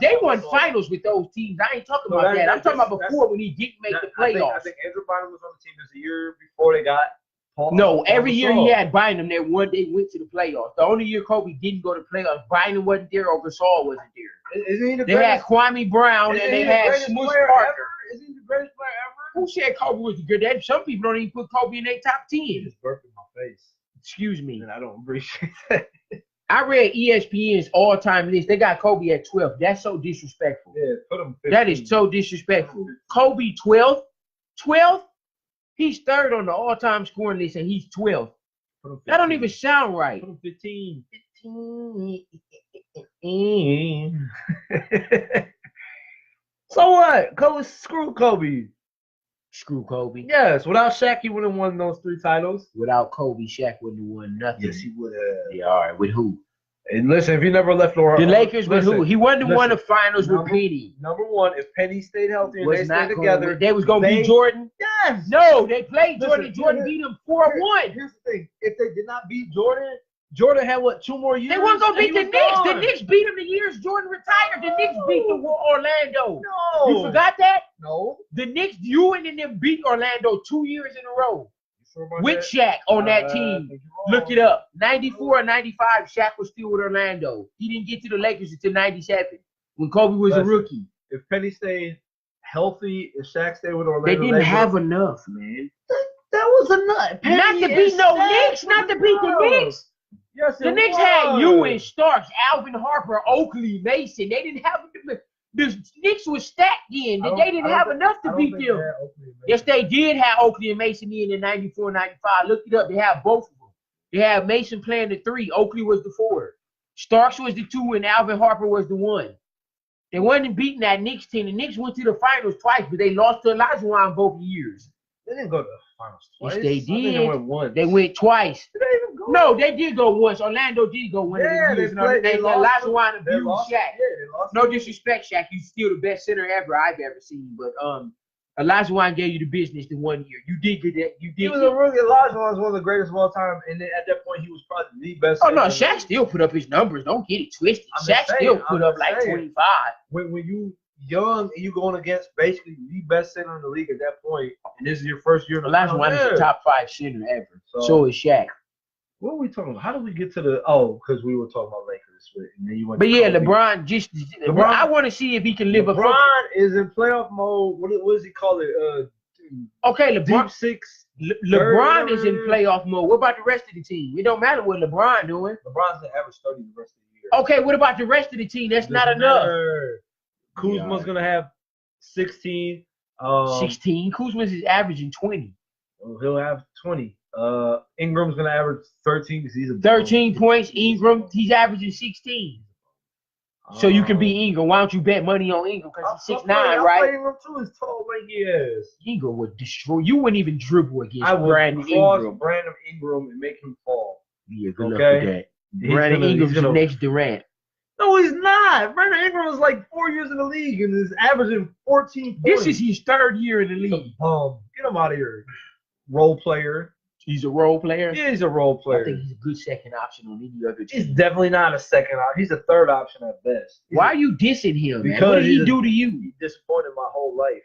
they won finals with those teams. I ain't talking about that. I'm talking about before when he didn't make the playoffs. I think Andrew Bynum was on the team this year before they got Paul. No, every year he had Bynum there. One day went to the playoffs. The only year Kobe didn't go to playoffs, Bynum wasn't there or Gasol wasn't there. Isn't he the they had Kwame Brown and they had Smush Parker. Isn't he the greatest player ever? Who said Kobe was good? Some people don't even put Kobe in their top 10. Just burped in my face. Excuse me. And I don't appreciate that. I read ESPN's all-time list. They got Kobe at 12th. That's so disrespectful. Yeah, put him 15. That is so disrespectful. Kobe 12th? 12th? He's third on the all-time scoring list, and he's 12th. That don't even sound right. Put him 15. So what? Screw Kobe. Screw Kobe. Yes, without Shaq, he wouldn't have won those 3 titles. Without Kobe, Shaq wouldn't have won nothing. Yes, he would have. Yeah, all right. With who? And listen, if he never left the Lakers with who? He wouldn't have won the finals with Penny. Number one, if Penny stayed healthy and they stayed together, they was gonna beat Jordan. Yes. No, they played Jordan. Jordan beat him 4-1. Here's the thing: if they did not beat Jordan, Jordan had 2 more years. They weren't gonna beat the Knicks. The Knicks beat him the years Jordan retired. The Knicks beat the Orlando. No. You forgot that? No. The Knicks, Ewing and them beat Orlando 2 years in a row. Sure with Shaq on that team. Look it up. 94 or 95, Shaq was still with Orlando. He didn't get to the Lakers until 97 when Kobe was a rookie. If Penny stayed healthy, if Shaq stayed with Orlando, they didn't have enough, man. That was enough. Not to beat no Knicks. Not to beat the Knicks. Yes, the Knicks had Ewing, Starks, Alvin Harper, Oakley, Mason. They didn't have the Knicks was stacked then. They didn't have enough to beat them. Yes, they did have Oakley and Mason in 94, 95. Look it up. They have both of them. They have Mason playing the 3. Oakley was the 4. Starks was the 2, and Alvin Harper was the 1. They wasn't beating that Knicks team. The Knicks went to the finals twice, but they lost to Olajuwon both years. They didn't go to the finals twice. Yes, they did. They went once. They went twice. Did they even go? No, they did go once. Orlando did go one. Yeah, they lost. Olajuwon abused Shaq. Yeah, they lost. No disrespect, Shaq. He's still the best center I've ever seen. But Olajuwon gave you the business the 1 year. You did get that. He was a rookie. Olajuwon was one of the greatest of all time, and then at that point, he was probably the best. Oh no, Shaq still put up his numbers. Don't get it twisted. Shaq still put up like 25. When you young and you going against basically the best center in the league at that point, and this is your first year. Olajuwon is the top 5 center ever. So is Shaq. What are we talking about? How did we get to the? Oh, because we were talking about Lakers, and then you went. But yeah, LeBron LeBron. I want to see if he can live. LeBron is in playoff mode. What does he call it? Okay, LeBron. Deep six. LeBron is in playoff mode. What about the rest of the team? It don't matter what LeBron doing. LeBron's the average 30 the rest of the year. Okay, what about the rest of the team? That's not enough. Kuzma's gonna have 16. 16. Kuzma's is averaging 20. Well, he'll have 20. Ingram's gonna average 13 because he's a 13 points. Ingram, he's averaging 16. So you can beat Ingram. Why don't you bet money on Ingram? Because he's 6'9", right? Ingram too is tall like he is. Ingram would destroy. You wouldn't even dribble against Brandon Ingram and make him fall. Yeah, good luck with that. Brandon Ingram's the next Durant. No, he's not. Brandon Ingram was like 4 years in the league and is averaging 14 points. This is his 3rd year in the league. Get him out of here. Role player. He's a role player? Yeah, he's a role player. I think he's a good second option on any other team. He's definitely not a second option. He's a 3rd option at best. Why are you dissing him, man? Because what did he do to you? He disappointed my whole life.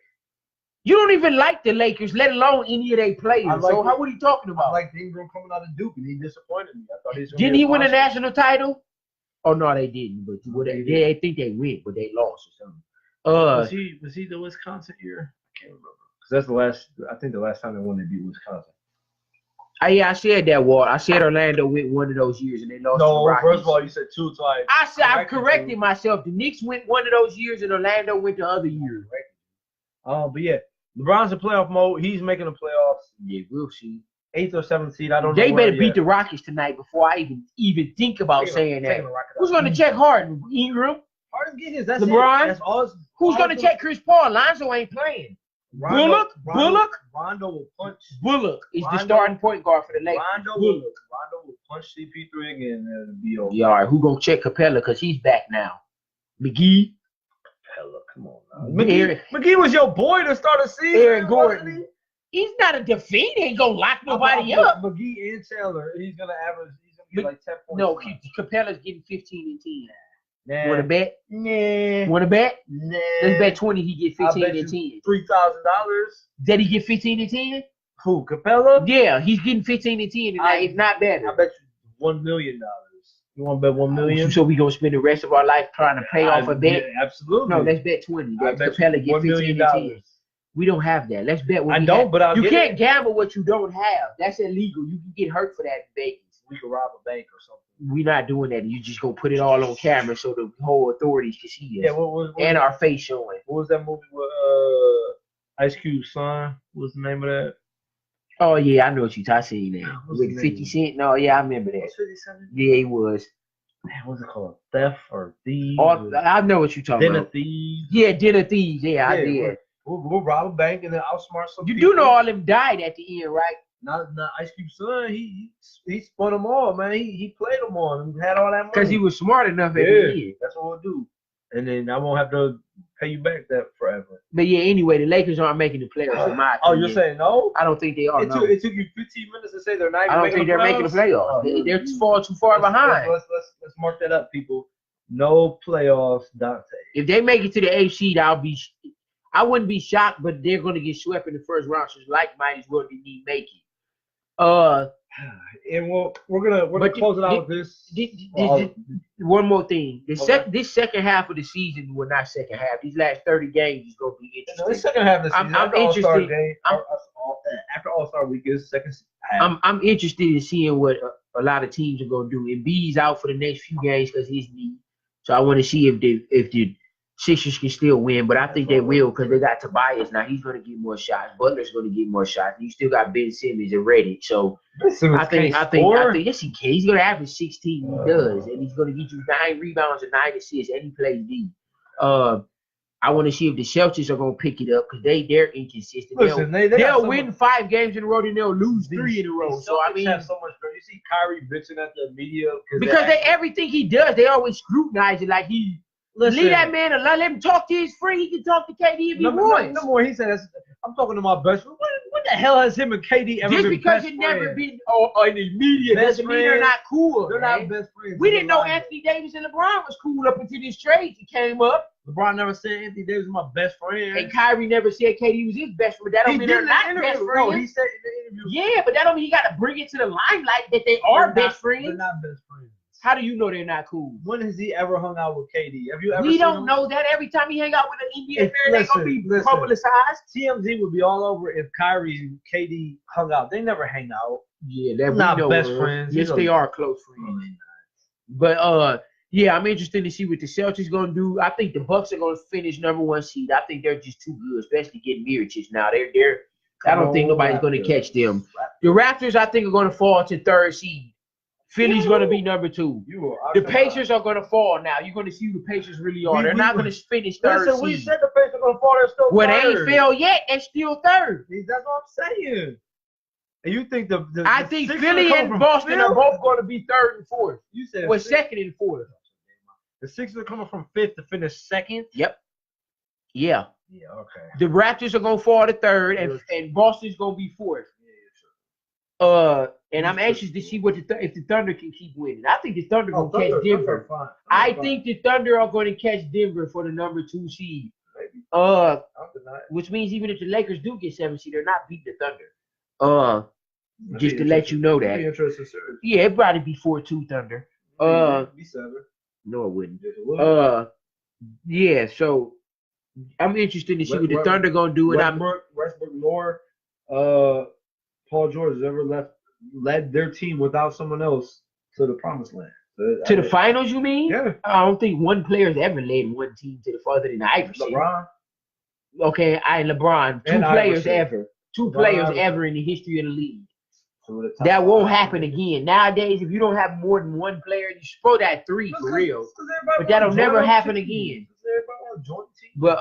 You don't even like the Lakers, let alone any of their players. like So it. what are you talking I about? like Ingram coming out of Duke, and he disappointed me. I thought he was gonna Didn't be he a win a monster. national title? Oh no, they didn't. But they think they win, but they lost or something. Was he the Wisconsin year? I can't remember. Because that's the last. I think the last time they won, they beat Wisconsin. I said that, Walt. I said Orlando went one of those years and they lost to the No, Rockets. first of all, you said two twice. I corrected myself. The Knicks went one of those years and Orlando went the other year. But yeah, LeBron's in playoff mode. He's making the playoffs. Yeah, we'll see. 8th or 7th seed. I don't know. They better beat the Rockets tonight before I even think about saying that. Who's going to check Harden? Ingram? Harden get his. That's LeBron? That's all. Who's going to check Chris Paul? Lonzo ain't playing. Bullock? Rondo will punch. Bullock is the starting point guard for the Lakers. Rondo will punch CP3 again and it'll be over. Yeah, all right. Who going to check Capella? Because he's back now. McGee? Capella, come on now. McGee was your boy to start the season. Aaron Gordon. He's not a defeat. He ain't going to lock nobody up. McGee and Taylor, he's going to average. He's going to get like 10 points. No, Capella's getting 15 and 10. Nah. Want to bet? Nah. Want to bet? Nah. Let's bet 20 he get 15 and 10. $3,000. Did he get 15 and 10? Who, Capella? Yeah, he's getting 15 and 10 tonight. If not better. I bet you $1 million. You want to bet $1 million? So we going to spend the rest of our life trying to pay off a bet? Yeah, absolutely. No, let's bet 20. Capella get 15 and 10. We don't have that. Let's bet what you can't gamble what you don't have. That's illegal. You can get hurt for that in Vegas. We could rob a bank or something. We're not doing that. You just go put it all on camera so the whole authorities can see us. Yeah, what and our face showing. What was that movie with Ice Cube's son? What was the name of that? Oh yeah, I know what I seen that. With 50 Cent. No, yeah, I remember that. 50 Cent? Yeah, he was. Man, what's it called? Theft or Thieves? I know what you're talking about. Dinner Thieves. Yeah, Dinner Thieves. Yeah, I did. We'll rob a bank and then outsmart some You people. do know all them died at the end, right? Not Ice Cube's son. He spun them all, man. He played them all and had all that money. Because he was smart enough at the end. That's what we'll do. And then I won't have to pay you back that forever. But yeah, anyway, the Lakers aren't making the playoffs in my opinion. Oh, you're saying no? I don't think they are. It took you 15 minutes to say they're not. I don't think they're making the playoffs. They're too far behind. Let's mark that up, people. No playoffs, Dante. If they make it to the 8th seed, I wouldn't be shocked, but they're going to get swept in the first round. So might as well didn't make it. And we're gonna close it out with this. One more thing. This second half of the season, well, not second half. These last 30 games is going to be interesting. No, the second half of the season. I'm interested. After All-Star Week is second half. I'm interested in seeing what a lot of teams are going to do. Embiid's out for the next few games because he's knee. So I want to see if the Sixers can still win, but I think they will because they got Tobias now. He's going to get more shots. Butler's going to get more shots. You still got Ben Simmons and Reddick. So I think yes, he can. He's going to average 16. He does, and he's going to get you 9 rebounds and 9 assists, and he plays D. I want to see if the Celtics are going to pick it up because they're inconsistent. Listen, they'll win 5 games in a row, then they'll lose 3 in a row. So I mean, have so much. You see Kyrie bitching at the media because everything he does, they always scrutinize it like he. Listen, leave that man alone. Let him talk to his friend. He can talk to KD if he wants. No more. He said, I'm talking to my best friend. What the hell has him and KD ever been? Just because it never been in the media doesn't mean they're not cool. They're not best friends. We didn't know Anthony Davis and LeBron was cool up until this trade came up. LeBron never said Anthony Davis was my best friend. And Kyrie never said KD was his best friend. That don't mean they're not best friends. No, he said in the interview. Yeah, but that don't mean you got to bring it to the limelight that they are best friends. They're not best friends. How do you know they're not cool? When has he ever hung out with KD? Have you ever? We don't know that. Every time he hang out with an NBA player, they're gonna be publicized. TMZ would be all over if Kyrie and KD hung out. They never hang out. Yeah, they're not best friends. Yes, they are close friends. But yeah, I'm interested to see what the Celtics gonna do. I think the Bucks are gonna finish number 1 seed. I think they're just too good, especially getting Mirotic now. They're. I don't think nobody's gonna catch them. The Raptors, I think, are gonna fall to 3rd seed. Philly's going to be number 2. The Pacers are going to fall now. You're going to see who the Pacers really are. They're not going to finish 3rd seed. We said the Pacers are going to fall. They're still 3rd. Well, they ain't fell yet. They're still 3rd. That's what I'm saying. And you think I think Philly and Boston are both going to be 3rd and 4th. You said 2nd and 4th. The Sixers are coming from 5th to finish 2nd? Yep. Yeah. Yeah, okay. The Raptors are going to fall to 3rd, and Boston's going to be 4th. And I'm anxious to see if the Thunder can keep winning. I think the Thunder will catch Denver. I think the Thunder are going to catch Denver for the number 2 seed. Maybe. Which means even if the Lakers do get 7 seed, they're not beating the Thunder. Just to let you know that. Yeah, it'd probably be 4-2 Thunder. Be 7. No, it wouldn't. Yeah, so I'm interested to see what the Thunder gonna do. And Westbrook nor Paul George has ever led their team without someone else to the promised land. To the finals, you mean? Yeah. I don't think one player's ever led one team to the farther than Iverson. LeBron. Okay, LeBron. Two players ever. Two players ever in the history of the league. That won't happen again. Nowadays, if you don't have more than one player, you're supposed to have 3 for real. But that'll never happen again. But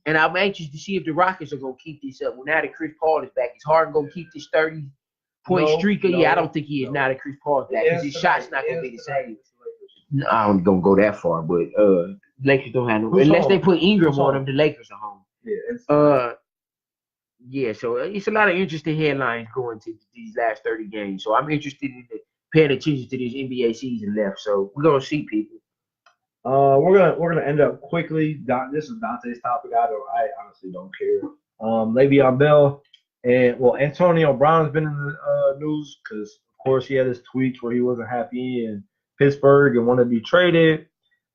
and I'm anxious to see if the Rockets are gonna keep this up. Well, now that Chris Paul is back, is Harden gonna keep this 30-point streak? Yeah, I don't think he is now that Chris Paul is back because his shot's not gonna be the same. No, I don't gonna go that far, but Lakers don't have no unless they put Ingram on them. The Lakers are home. Yeah. Yeah, so it's a lot of interesting headlines going to these last 30 games. So I'm interested in paying attention to this NBA season left. So we're gonna see people. We're gonna end up quickly. This is Dante's topic. I honestly don't care. Le'Veon Bell and Antonio Brown's been in the news because of course he had his tweets where he wasn't happy in Pittsburgh and wanted to be traded.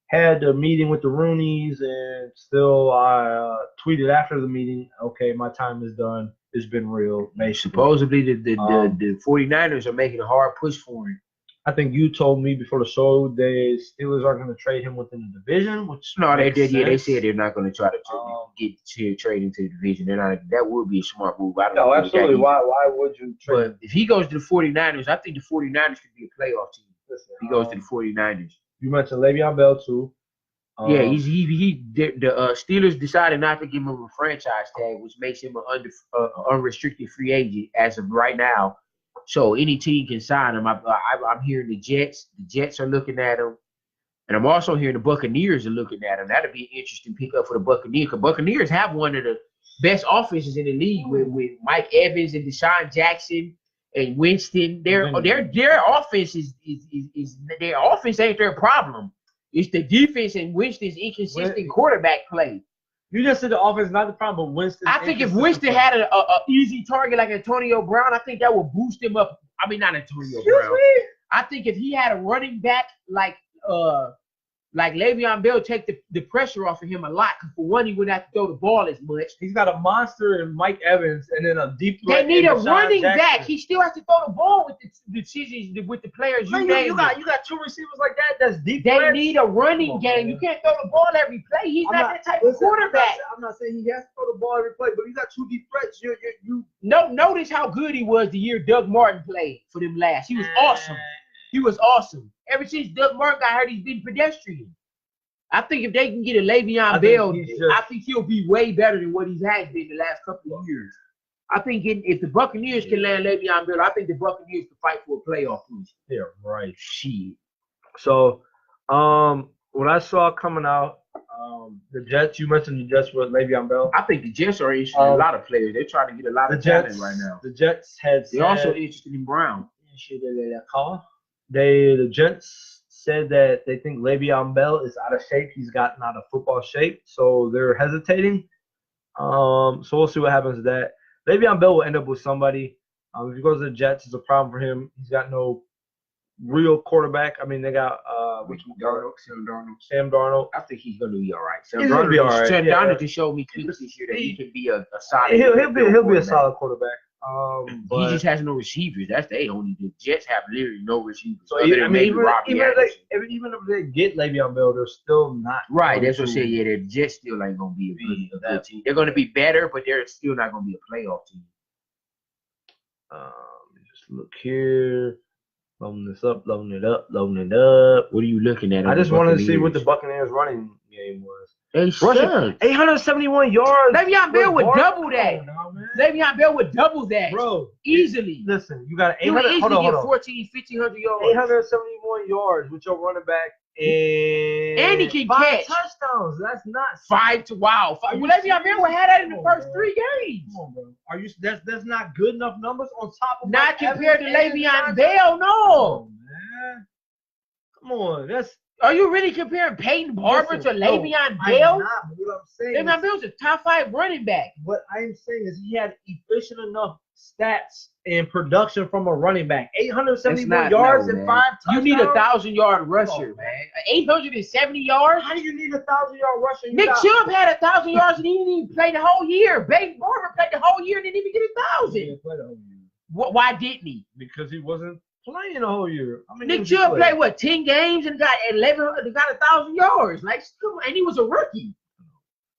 Had a meeting with the Rooneys, and still I tweeted after the meeting, okay, my time is done. It's been real. Supposedly the 49ers are making a hard push for him. I think you told me before the show the Steelers aren't going to trade him within the division, which they did. Yeah, they said they're not going to try to trade into the division. They're not. That would be a smart move. I don't know. Absolutely. Why would you trade? But if he goes to the 49ers, I think the 49ers could be a playoff team. If he goes to the 49ers. You mentioned Le'Veon Bell too. Yeah, the Steelers decided not to give him a franchise tag, which makes him an unrestricted free agent as of right now. So any team can sign him. I'm hearing the Jets. The Jets are looking at him, and I'm also hearing the Buccaneers are looking at him. That'd be an interesting pickup for the Buccaneers because Buccaneers have one of the best offenses in the league with Mike Evans and Deshaun Jackson and Winston. Their offense is their offense ain't their problem. It's the defense and Winston's inconsistent quarterback play. You just said the offense is not the problem, but Winston. I think if Winston had an easy target like Antonio Brown, I think that would boost him up. I mean, not Antonio Brown. I think if he had a running back like Le'Veon Bell, take the pressure off of him a lot. Because for one, he wouldn't have to throw the ball as much. He's got a monster in Mike Evans and then a deep threat. They need a running back. He still has to throw the ball with the decisions with the players you got 2 receivers like that. That's deep. They need a running game. You can't throw the ball every play. He's not that type of quarterback. I'm not saying he has to throw the ball every play, but you got 2 deep threats. Notice how good he was the year Doug Martin played for them last. He was awesome. He was awesome. Ever since Doug Martin got hurt, he's been pedestrian. I think if they can get a Le'Veon Bell, I think he'll be way better than what he has been the last couple of years. I think if the Buccaneers can land Le'Veon Bell, I think the Buccaneers can fight for a playoff position. Yeah, right. Shit. So, what I saw coming out, the Jets, you mentioned the Jets with Le'Veon Bell. I think the Jets are interested in a lot of players. They're trying to get a lot of talent right now. The Jets they're also interested in Brown. The Jets said that they think Le'Veon Bell is out of shape. He's gotten out of football shape, so they're hesitating. So we'll see what happens with that. Le'Veon Bell will end up with somebody. If he goes to the Jets, it's a problem for him. He's got no real quarterback. I mean, they got Sam Darnold. I think he's going to be all right. He's going to be all right. Sam Darnold just showed me clips this year that he can be a solid. He'll be a solid quarterback. He just has no receivers. That's the Jets have literally no receivers. So even if they get Le'Veon Bell, they're still not right. That's what I said. Yeah, the Jets still ain't gonna be a good team. They're gonna be better, but they're still not gonna be a playoff team. Just look here. Loading this up, loading it up. What are you looking at? I just wanted to see what the Buccaneers running game was. They suck. 871 yards. Le'Veon Bell would double that. Le'Veon Bell would double that. Bro. Easily. Listen, you got 800. Hold on. 1,500 yards. 871 yards with your running back. And he can 5 catch. touchdowns. That's not 5 to wow. Le'Veon Bell had that in the first 3 games. Come on, bro. That's not good enough numbers on top of not compared to Le'Veon Bell, no. Man. Come on. That's Are you really comparing Peyton Barber to Le'Veon Bell? I'm not. But what I'm saying Le'Veon Bell's a top 5 running back. What I'm saying is he had efficient enough stats and production from a running back. 871 yards and 5 touchdowns. You need a 1,000-yard rusher, man. 870 yards? How do you need a 1,000-yard rusher? Nick Chubb had 1,000 yards and he didn't even play the whole year. Peyton Barber played the whole year and didn't even get 1,000. He didn't play the whole year. Why didn't he? Because he wasn't playing the whole year. I mean, Nick Chubb played what, 10 games and got 1,000 yards. Like, come on, and he was a rookie.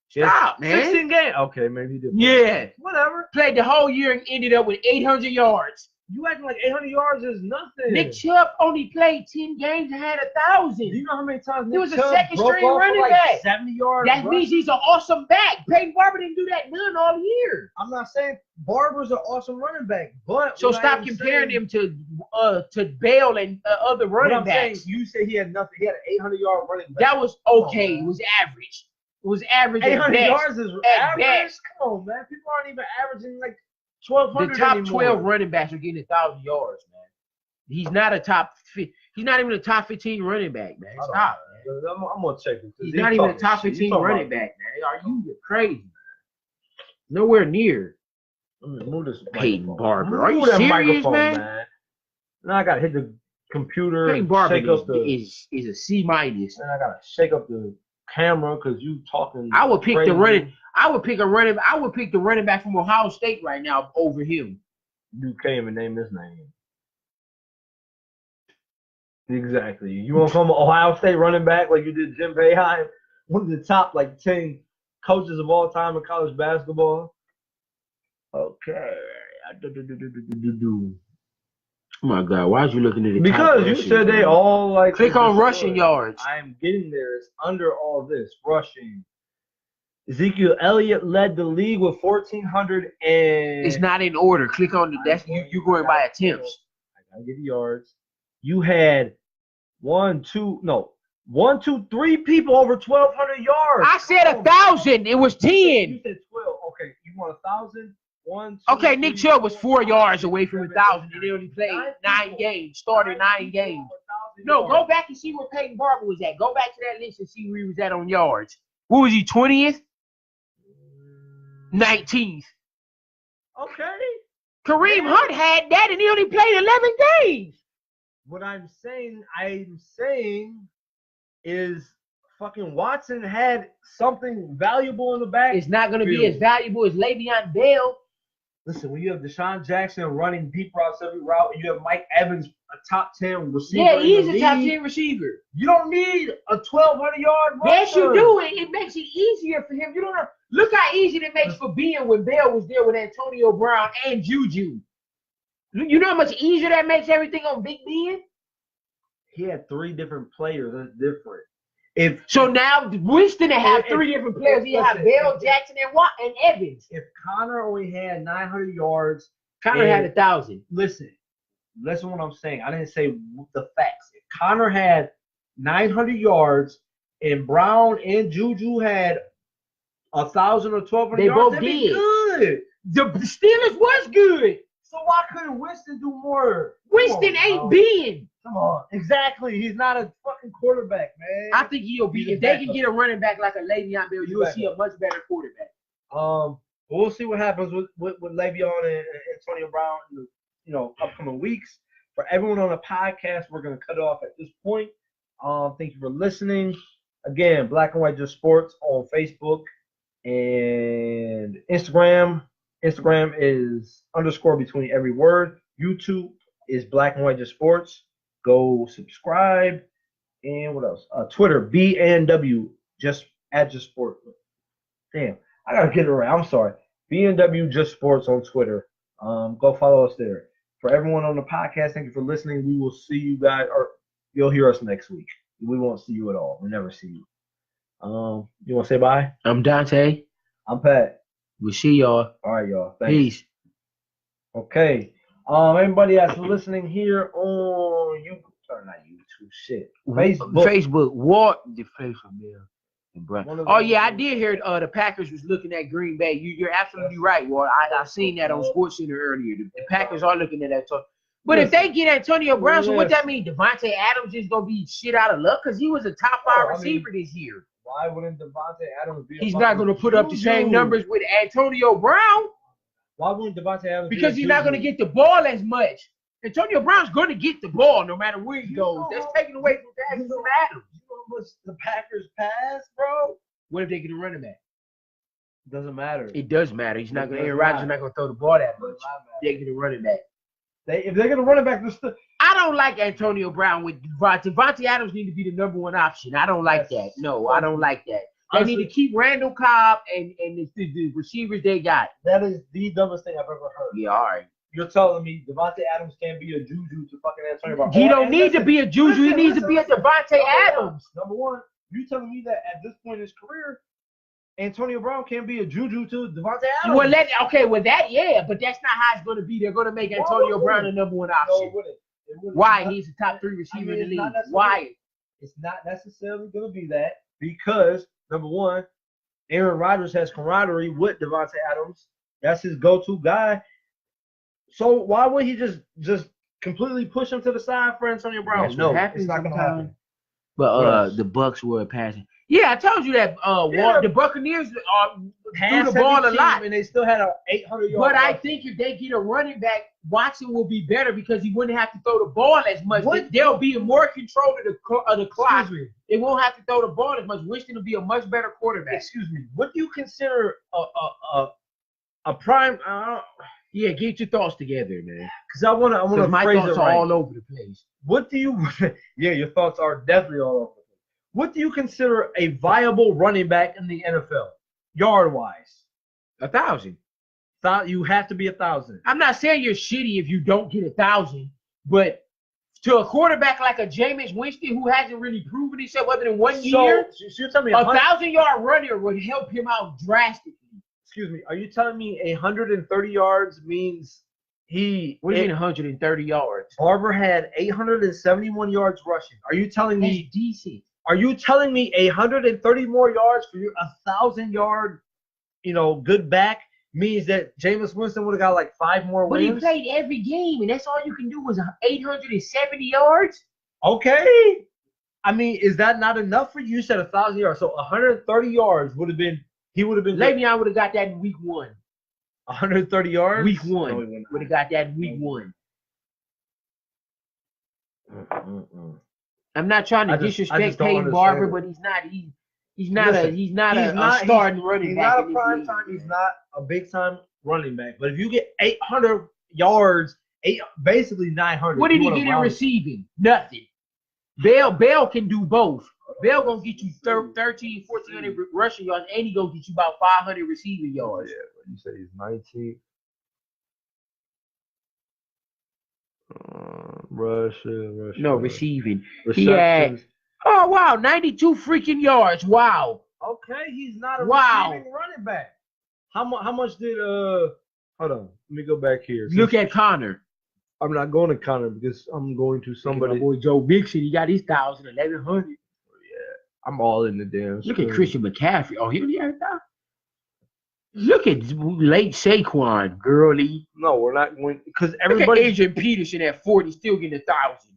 Stop, man. 16 games. Okay, maybe he did. Yeah. Whatever. Played the whole year and ended up with 800 yards. You acting like 800 yards is nothing. Nick Chubb only played 10 games and had 1,000. Do you know how many times he was a second-string running back? 70 yards. That means he's an awesome back. Peyton Barber didn't do that none all year. I'm not saying Barber's an awesome running back, but so stop comparing him to Bell and other running backs. Saying, you said he had nothing. He had an 800-yard running back. That was okay. It was average. It was average. 800 yards is average. Best. Come on, man. People aren't even averaging like 1,200 The top anymore. 12 running backs are getting 1,000 yards, man. He's not a top. He's not even a top 15 running back, man. Stop. Man. I'm gonna check it. He's not even a top 15 running back, man. Are you crazy? Nowhere near. Move this Peyton Barber. Are you serious, man? Now I gotta hit the computer. Peyton Barber is a C minus. And I gotta shake up the camera because you talking. I would pick crazy. I would pick the running back from Ohio State right now over him. You can't even name his name. Exactly. You want to come Ohio State running back like you did Jim Boeheim, one of the top 10 coaches of all time in college basketball? Okay. Oh my God! Why are you looking at the because you said they all click on rushing yards. I'm getting there. It's under all this rushing. Ezekiel Elliott led the league with 1,400 and. It's not in order. Click on the. That's you going by attempts. I gotta get the yards. You had 1, 2, 3 people over 1,200 yards. I said 1,000. It was 10. You said 12. Okay, you want 1,000? 1, 2, okay, 3, Nick Chubb was 4 yards away from 1,000, and they only played 9 games. Started 9 games. No, go back and see where Peyton Barber was at. Go back to that list and see where he was at on yards. What was he, 20th? 19th. Okay. Kareem Hunt had that, and he only played 11 games. What I'm saying is fucking Watson had something valuable in the back. It's not going to be as valuable as Le'Veon Bell. Listen, when you have Deshaun Jackson running deep routes every route, and you have Mike Evans, a top 10 receiver. Yeah, he's a top 10 receiver. You don't need a 1,200-yard rusher. Yes, you do. It makes it easier for him. You don't know. Look how easy it makes for Ben when Bell was there with Antonio Brown and Juju. You know how much easier that makes everything on Big Ben? He had 3 different players. That's different. So now Winston have 3 different players. He have Bell, Jackson, and Evans. If Connor only had 900 yards, Connor had 1,000. Listen what I'm saying. I didn't say the facts. If Connor had 900 yards and Brown and Juju had 1,000 or 1,200 yards, both did. Good. The Steelers was good. So why couldn't Winston do more? Winston ain't Ben. Come on. Exactly. He's not a fucking quarterback, man. I think he'll be. If they can get a running back like a Le'Veon Bell, you will see a much better quarterback. We'll see what happens with Le'Veon and Antonio Brown in the upcoming weeks. For everyone on the podcast, we're going to cut off at this point. Thank you for listening. Again, Black and White Just Sports on Facebook and Instagram. Instagram is _ between every word. YouTube is Black and White Just Sports. Go subscribe. And what else? Twitter, BNW, just Sport. Damn, I gotta get it right. I'm sorry. BNW Just Sports on Twitter. Go follow us there. For everyone on the podcast, thank you for listening. We will see you guys, or you'll hear us next week. We won't see you at all. We never see you. You want to say bye? I'm Dante. I'm Pat. We'll see y'all. All right, y'all. Thanks. Peace. Okay. Everybody that's listening here on Facebook. What the Facebook bill? Oh yeah, I did hear the Packers was looking at Green Bay. You're absolutely right, Ward. I seen that on SportsCenter earlier. The Packers are looking at that. So But if they get Antonio Brown, so what Yes. that mean? Devontae Adams is gonna be shit out of luck because he was a top 5 receiver this year. Why wouldn't Devontae Adams be? He's not gonna put up the same numbers with Antonio Brown. Why wouldn't Devontae Adams? Because he's not gonna get the ball as much. Antonio Brown's gonna get the ball no matter where he goes. That's taken away from Adams. You know how much the Packers pass, bro? What if they get a running back? Doesn't matter. It does matter. He's not gonna. Aaron Rodgers is not gonna throw the ball that much. They get a running back. If they're gonna run it back, I don't like Antonio Brown with Devontae. Devontae Adams need to be the number one option. I don't like that. No, I don't like that. They need to keep Randall Cobb and the receivers they got. That is the dumbest thing I've ever heard. Yeah, all right. You're telling me Devontae Adams can't be a juju to fucking Antonio Brown? He don't need to be a juju. He needs to be a Devontae Adams. Number one, you telling me that at this point in his career, Antonio Brown can't be a juju to Devontae Adams? Well, but that's not how it's going to be. They're going to make Antonio Brown the number one option. No, it wouldn't. Why? He's a top 3 receiver in the league. Why? It's not necessarily going to be that because, number one, Aaron Rodgers has camaraderie with Devontae Adams. That's his go-to guy. So why would he just completely push him to the side for Antonio Brown? No, it's not going to happen. But the Bucks were passing. Yeah, I told you that. The Buccaneers threw the ball a lot, and they still had an 800-yard. But I think if they get a running back, Watson will be better because he wouldn't have to throw the ball as much. They'll be in more control of the clock. They won't have to throw the ball as much. Winston will be a much better quarterback. Excuse me. What do you consider a prime? Yeah, get your thoughts together, man. Because I want to. My phrase thoughts it right. are all over the place. What do you? Yeah, your thoughts are definitely all over the place. What do you consider a viable running back in the NFL, yard-wise? 1,000. You have to be 1,000. I'm not saying you're shitty if you don't get 1,000, but to a quarterback like a Jameis Winston who hasn't really proven himself other than 1 year, so you're telling me a 1,000-yard runner would help him out drastically. Excuse me. Are you telling me 130 yards means he? What do you mean 130 yards? Barber had 871 yards rushing. Are you telling me? That's decent. Are you telling me 130 more yards for your 1,000-yard, good back means that Jameis Winston would have got like 5 more wins? But he played every game, and that's all you can do was 870 yards. Okay. I mean, is that not enough for you? You said 1,000 yards, so 130 yards would have been. He would have been. Le'Veon would have got that in week 1. 130 yards. Week 1 would have got that in week 1. I'm not trying to disrespect Peyton Barber, but he's not a starting running back. He's not a prime time. He's not a big time running back. But if you get 800 yards, basically 900. What did he get in receiving? Nothing. Bell can do both. Bell gonna get you 1,400 rushing yards, and he gonna get you about 500 receiving yards. Yeah, but you say he's 19. Rushing. No, receiving. He had 92 freaking yards. Wow. Okay, he's not a receiving running back. How much did hold on, let me go back here. Look at Connor. I'm not going to Connor because I'm going to somebody. My boy Joe Mixon, he got his 1,000, 1,100. Yeah, I'm all in the damn. Look at Christian McCaffrey. Oh, he only had that. Look at late Saquon, girly. No, we're not going because everybody. Look at Adrian Peterson at 40, still getting 1,000.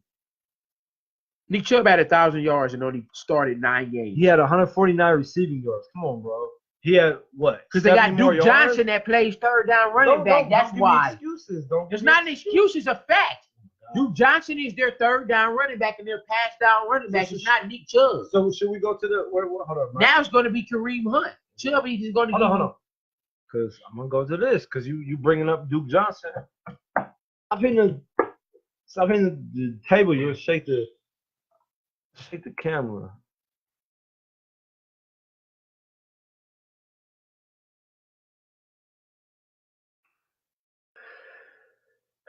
Nick Chubb had 1,000 yards and only started 9 games. He had 149 receiving yards. Come on, bro. He had what? Because they got Duke Johnson that plays third down running back. That's why. Excuses. It's not an excuse. It's a fact. Duke Johnson is their third down running back and their pass down running back. It's not Nick Chubb. So should we go to the hold on? Right? Now it's going to be Kareem Hunt. Chubb is going to hold on. Because I'm gonna go to this because you bringing up Duke Johnson. Stop hitting the table. You shake the camera.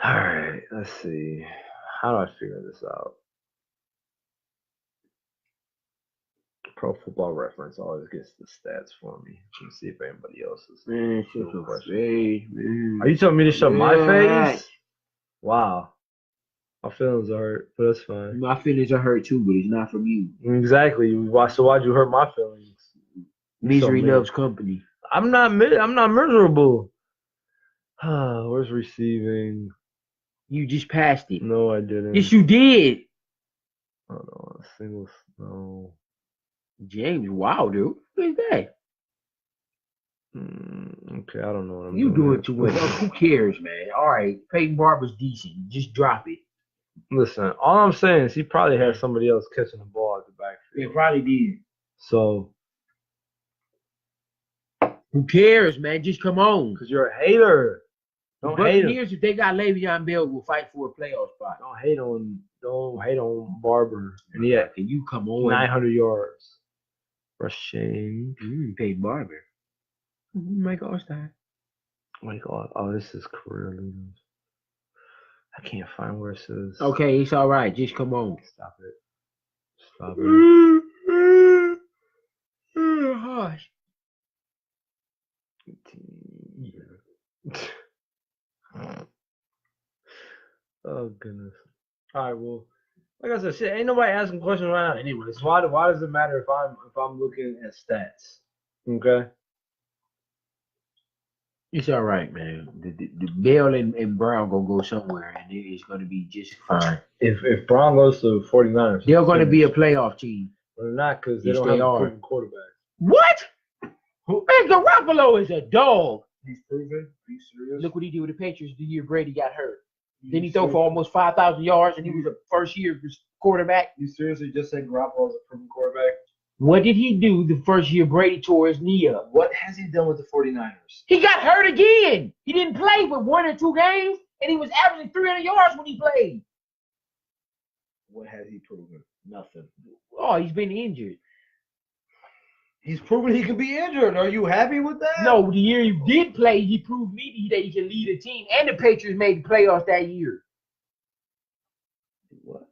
All right, let's see. How do I figure this out? Pro Football Reference always gets the stats for me. Let's see if anybody else is. Man, shut your face, man. Are you telling me to shut my face? Wow. My feelings are hurt, but that's fine. My feelings are hurt too, but it's not from you. Exactly. So why'd you hurt my feelings? Misery loves company. I'm not miserable. Where's receiving? You just passed it. No, I didn't. Yes, you did. Hold on. Single. No. James Wilder. Who is that? Okay, I don't know what I'm You doing. doing too much. Who cares, man? All right, Peyton Barber's decent. Just drop it. Listen, all I'm saying is he probably had somebody else catching the ball at the They backfield. probably did. So, Who cares, man? Just come on. because you're a hater. The Don't hate him. Buccaneers, if they got Le'Veon Bell, will fight for a playoff spot. Don't hate on Barber. And he had Can you come on? 900 yards rushing. Peyton Barber. Make All-Star. Like, oh, this is career leaders. I can't find where it says. Okay, it's all right. Just come on. Stop it. Stop it. Hush. Oh goodness. All right. Well, like I said, shit. Ain't nobody asking questions right now. Anyways, why does it matter if I'm looking at stats? Okay. It's all right, man. The Bell and Brown gonna go somewhere, and it's gonna be just fine. If Brown goes to 49ers, They're gonna be a playoff team. But they're not because they Yes, don't they have a are. proven quarterback. What? Man, Garoppolo is a dog. He's proven. Are you serious? Look what he did with the Patriots the year Brady got hurt. Then he threw for almost 5,000 yards, and he was a first-year quarterback. You seriously just said Garoppolo's a proven quarterback? What did he do the first year Brady tore his knee up? What has he done with the 49ers? He got hurt again. He didn't play but 1 or 2 games, and he was averaging 300 yards when he played. What has he proven? Nothing. Oh, he's been injured. He's proven he can be injured. Are you happy with that? No, the year he did play, he proved me that he can lead a team, and the Patriots made the playoffs that year. What?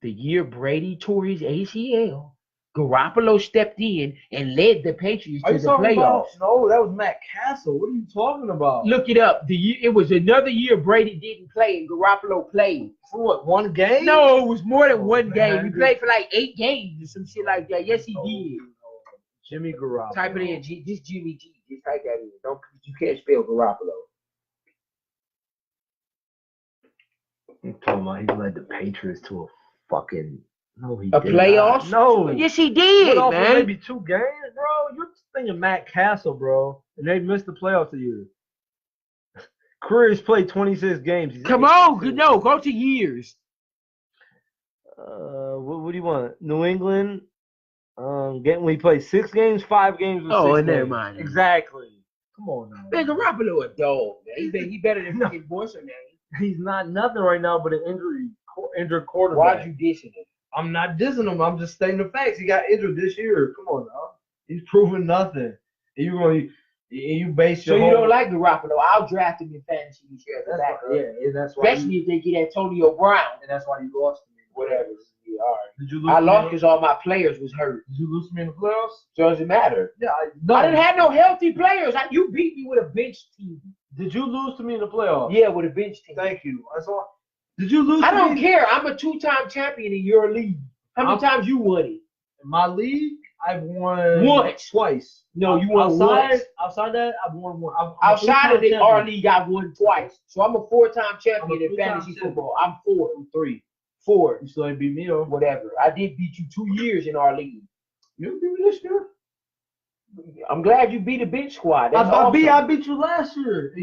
The year Brady tore his ACL, Garoppolo stepped in and led the Patriots to the playoffs. No, that was Matt Castle. What are you talking about? Look it up. It was another year Brady didn't play and Garoppolo played. For what, one game? No, it was more than one man. game. He played for like 8 games or some shit like that. Yes, he did. Jimmy Garoppolo. Type it in. Just Jimmy G. Just type that in. You can't spell Garoppolo. I'm talking about he led the Patriots to a fucking playoffs? No. Yes, he did, man. man. Maybe 2 games, bro. You're thinking Matt Castle, bro, and they missed the playoffs a year. Career's played 26 games. Come on, no, go to years. What do you want? New England. We played 6 games, 5 games. With 6 never games. mind. Exactly. Come on now. Man, Garoppolo a dog, man. He better than fucking Bosa, man. He's not nothing right now but an injured quarterback. Why'd you dissing him? I'm not dissing him. I'm just stating the facts. He got injured this year. Come on now. He's proven nothing. And you base your you don't like Garoppolo? I'll draft him in fantasy this year. Yeah, and that's why. Especially if they get Antonio Brown. And that's why you lost to me. Whatever. Yeah, all right. Did you lose? I lost because all my players was hurt. Did you lose to me in the playoffs? Doesn't matter. Yeah, I didn't have no healthy players. You beat me with a bench team. Did you lose to me in the playoffs? Yeah, with a bench team. Thank you. That's all. Did you lose? I don't care. I'm a 2-time champion in your league. How many times you won it? In my league, I've won once. Twice. No, you won once. Outside that, I've won one. Outside of our league, I've won twice. So I'm a 4-time champion in 3-time fantasy champion. football. I'm 4. I'm 3. 4. You still ain't beat me though. Whatever. I did beat you 2 years in our league. You beat me this year. I'm glad you beat a bench squad. That's I awesome. beat you last year. I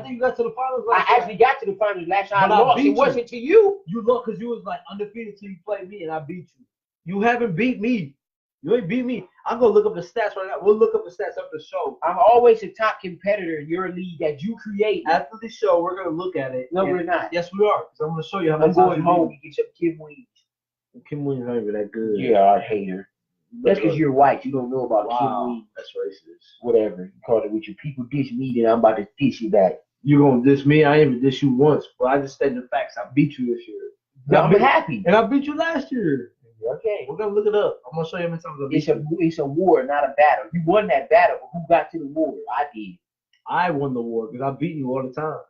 think you got to the finals last I year. actually got to the finals last year. I But I lost. beat It you. wasn't to you. You lost because you was like undefeated till you played me and I beat you. You haven't beat me. You ain't beat me. I'm gonna look up the stats right now. We'll look up the stats after the show. I'm always a top competitor in your league that you create. After the show, we're gonna look at it. No, we're not. Yes, we are. Because I'm gonna show you how I'm many times going you home beat and get some Kim wings. me. Kim Williams ain't even that good. Yeah, I hate her. That's because you're white. You don't know about Kim wings. That's racist. Whatever. You call it with your people dish me, then I'm about to dish you back. You gonna diss me? I ain't even diss you once, but I just stated the facts. I beat you this year. No, I'm happy. And I beat you last year. Okay. We're gonna look it up. I'm gonna show you how many times I beat you. It's a war, not a battle. You won that battle, but who got to the war? I did. I won the war because I beat you all the times.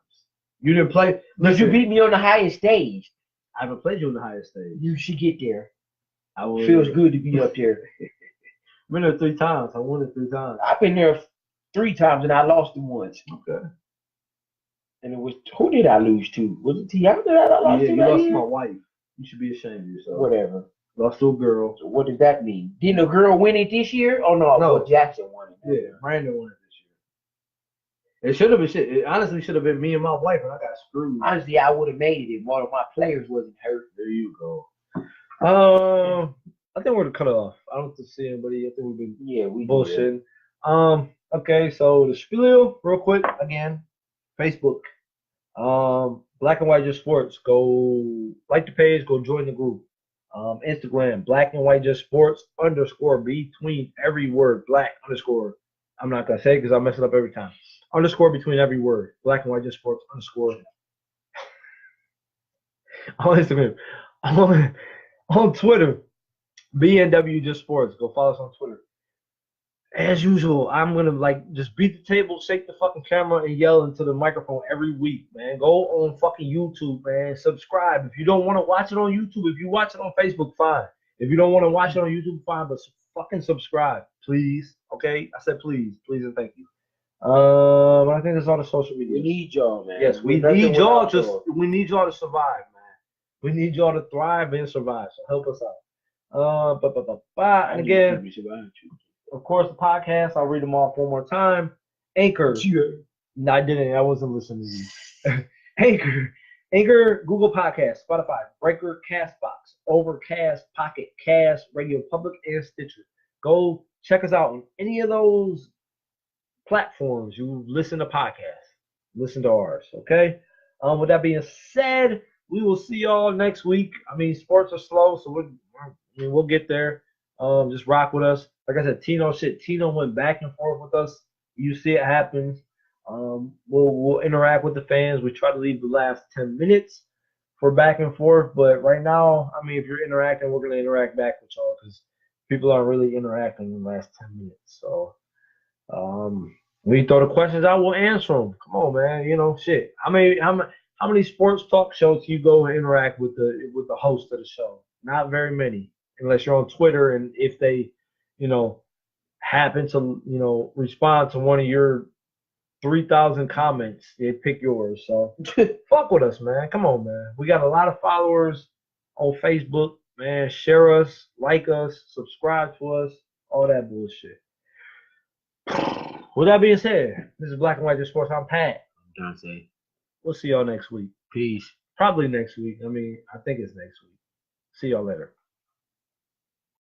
You didn't play. Because you beat me on the highest stage. I haven't played you on the highest stage. You should get there. I will. Feels good to be up there. I've been there 3 times. I won it 3 times. I've been there 3 times and I lost it once. Okay. And it was who did I lose to? Was it Tiana that I lost Yeah, to you that lost to year? my wife. You should be ashamed of yourself. Whatever. Lost to a girl. So what does that mean? Didn't a girl win it this year? Oh no, No. well, Jackson won it. Yeah, Brandon won it this year. It should have been shit. It honestly should have been me and my wife, and I got screwed. Honestly, I would have made it if one of my players wasn't hurt. There you go. I think we're to cut it off. I don't see anybody. I think we've been We bullshitting. Okay, so the spiel, real quick, again, Facebook. Black and White Just Sports. Go like the page. Go join the group. Instagram, Black and White Just Sports _ between every word. Black _ I'm not gonna say because I mess it up every time. _ between every word. Black and White Just Sports _ on Instagram. On Twitter, BNW Just Sports. Go follow us on Twitter. As usual, I'm gonna just beat the table, shake the fucking camera, and yell into the microphone every week, man. Go on fucking YouTube, man. Subscribe. If you don't want to watch it on YouTube, if you watch it on Facebook, fine. If you don't want to watch it on YouTube, fine. But fucking subscribe, please. Okay, I said please, please, and thank you. I think that's all the social media. We need y'all, man. Yes, we need y'all we need y'all to survive, man. We need y'all to thrive and survive. So help us out. And again, of course, the podcast, I'll read them off one more time. Anchor. No, I didn't. I wasn't listening to you. Anchor, Google Podcast, Spotify, Breaker, Castbox, Overcast, Pocket Cast, Radio Public, and Stitcher. Go check us out on any of those platforms you listen to podcasts. Listen to ours, okay? With that being said, we will see y'all next week. I mean, sports are slow, so we'll get there. Just rock with us. Like I said, Tino went back and forth with us. You see it happens. We'll interact with the fans. We try to leave the last 10 minutes for back and forth, but right now, I mean, if you're interacting, we're gonna interact back with y'all because people aren't really interacting in the last 10 minutes. So, when you throw the questions out, we'll answer them. Come on, man. You know, shit. How many sports talk shows do you go and interact with the host of the show? Not very many, unless you're on Twitter, and if they, happen to, respond to one of your 3,000 comments, they pick yours. So fuck with us, man. Come on, man. We got a lot of followers on Facebook, man. Share us, like us, subscribe to us, all that bullshit. With that being said, this is Black and White Just Sports. I'm Pat. I'm Dante. We'll see y'all next week. Peace. Probably next week. I mean, I think it's next week. See y'all later.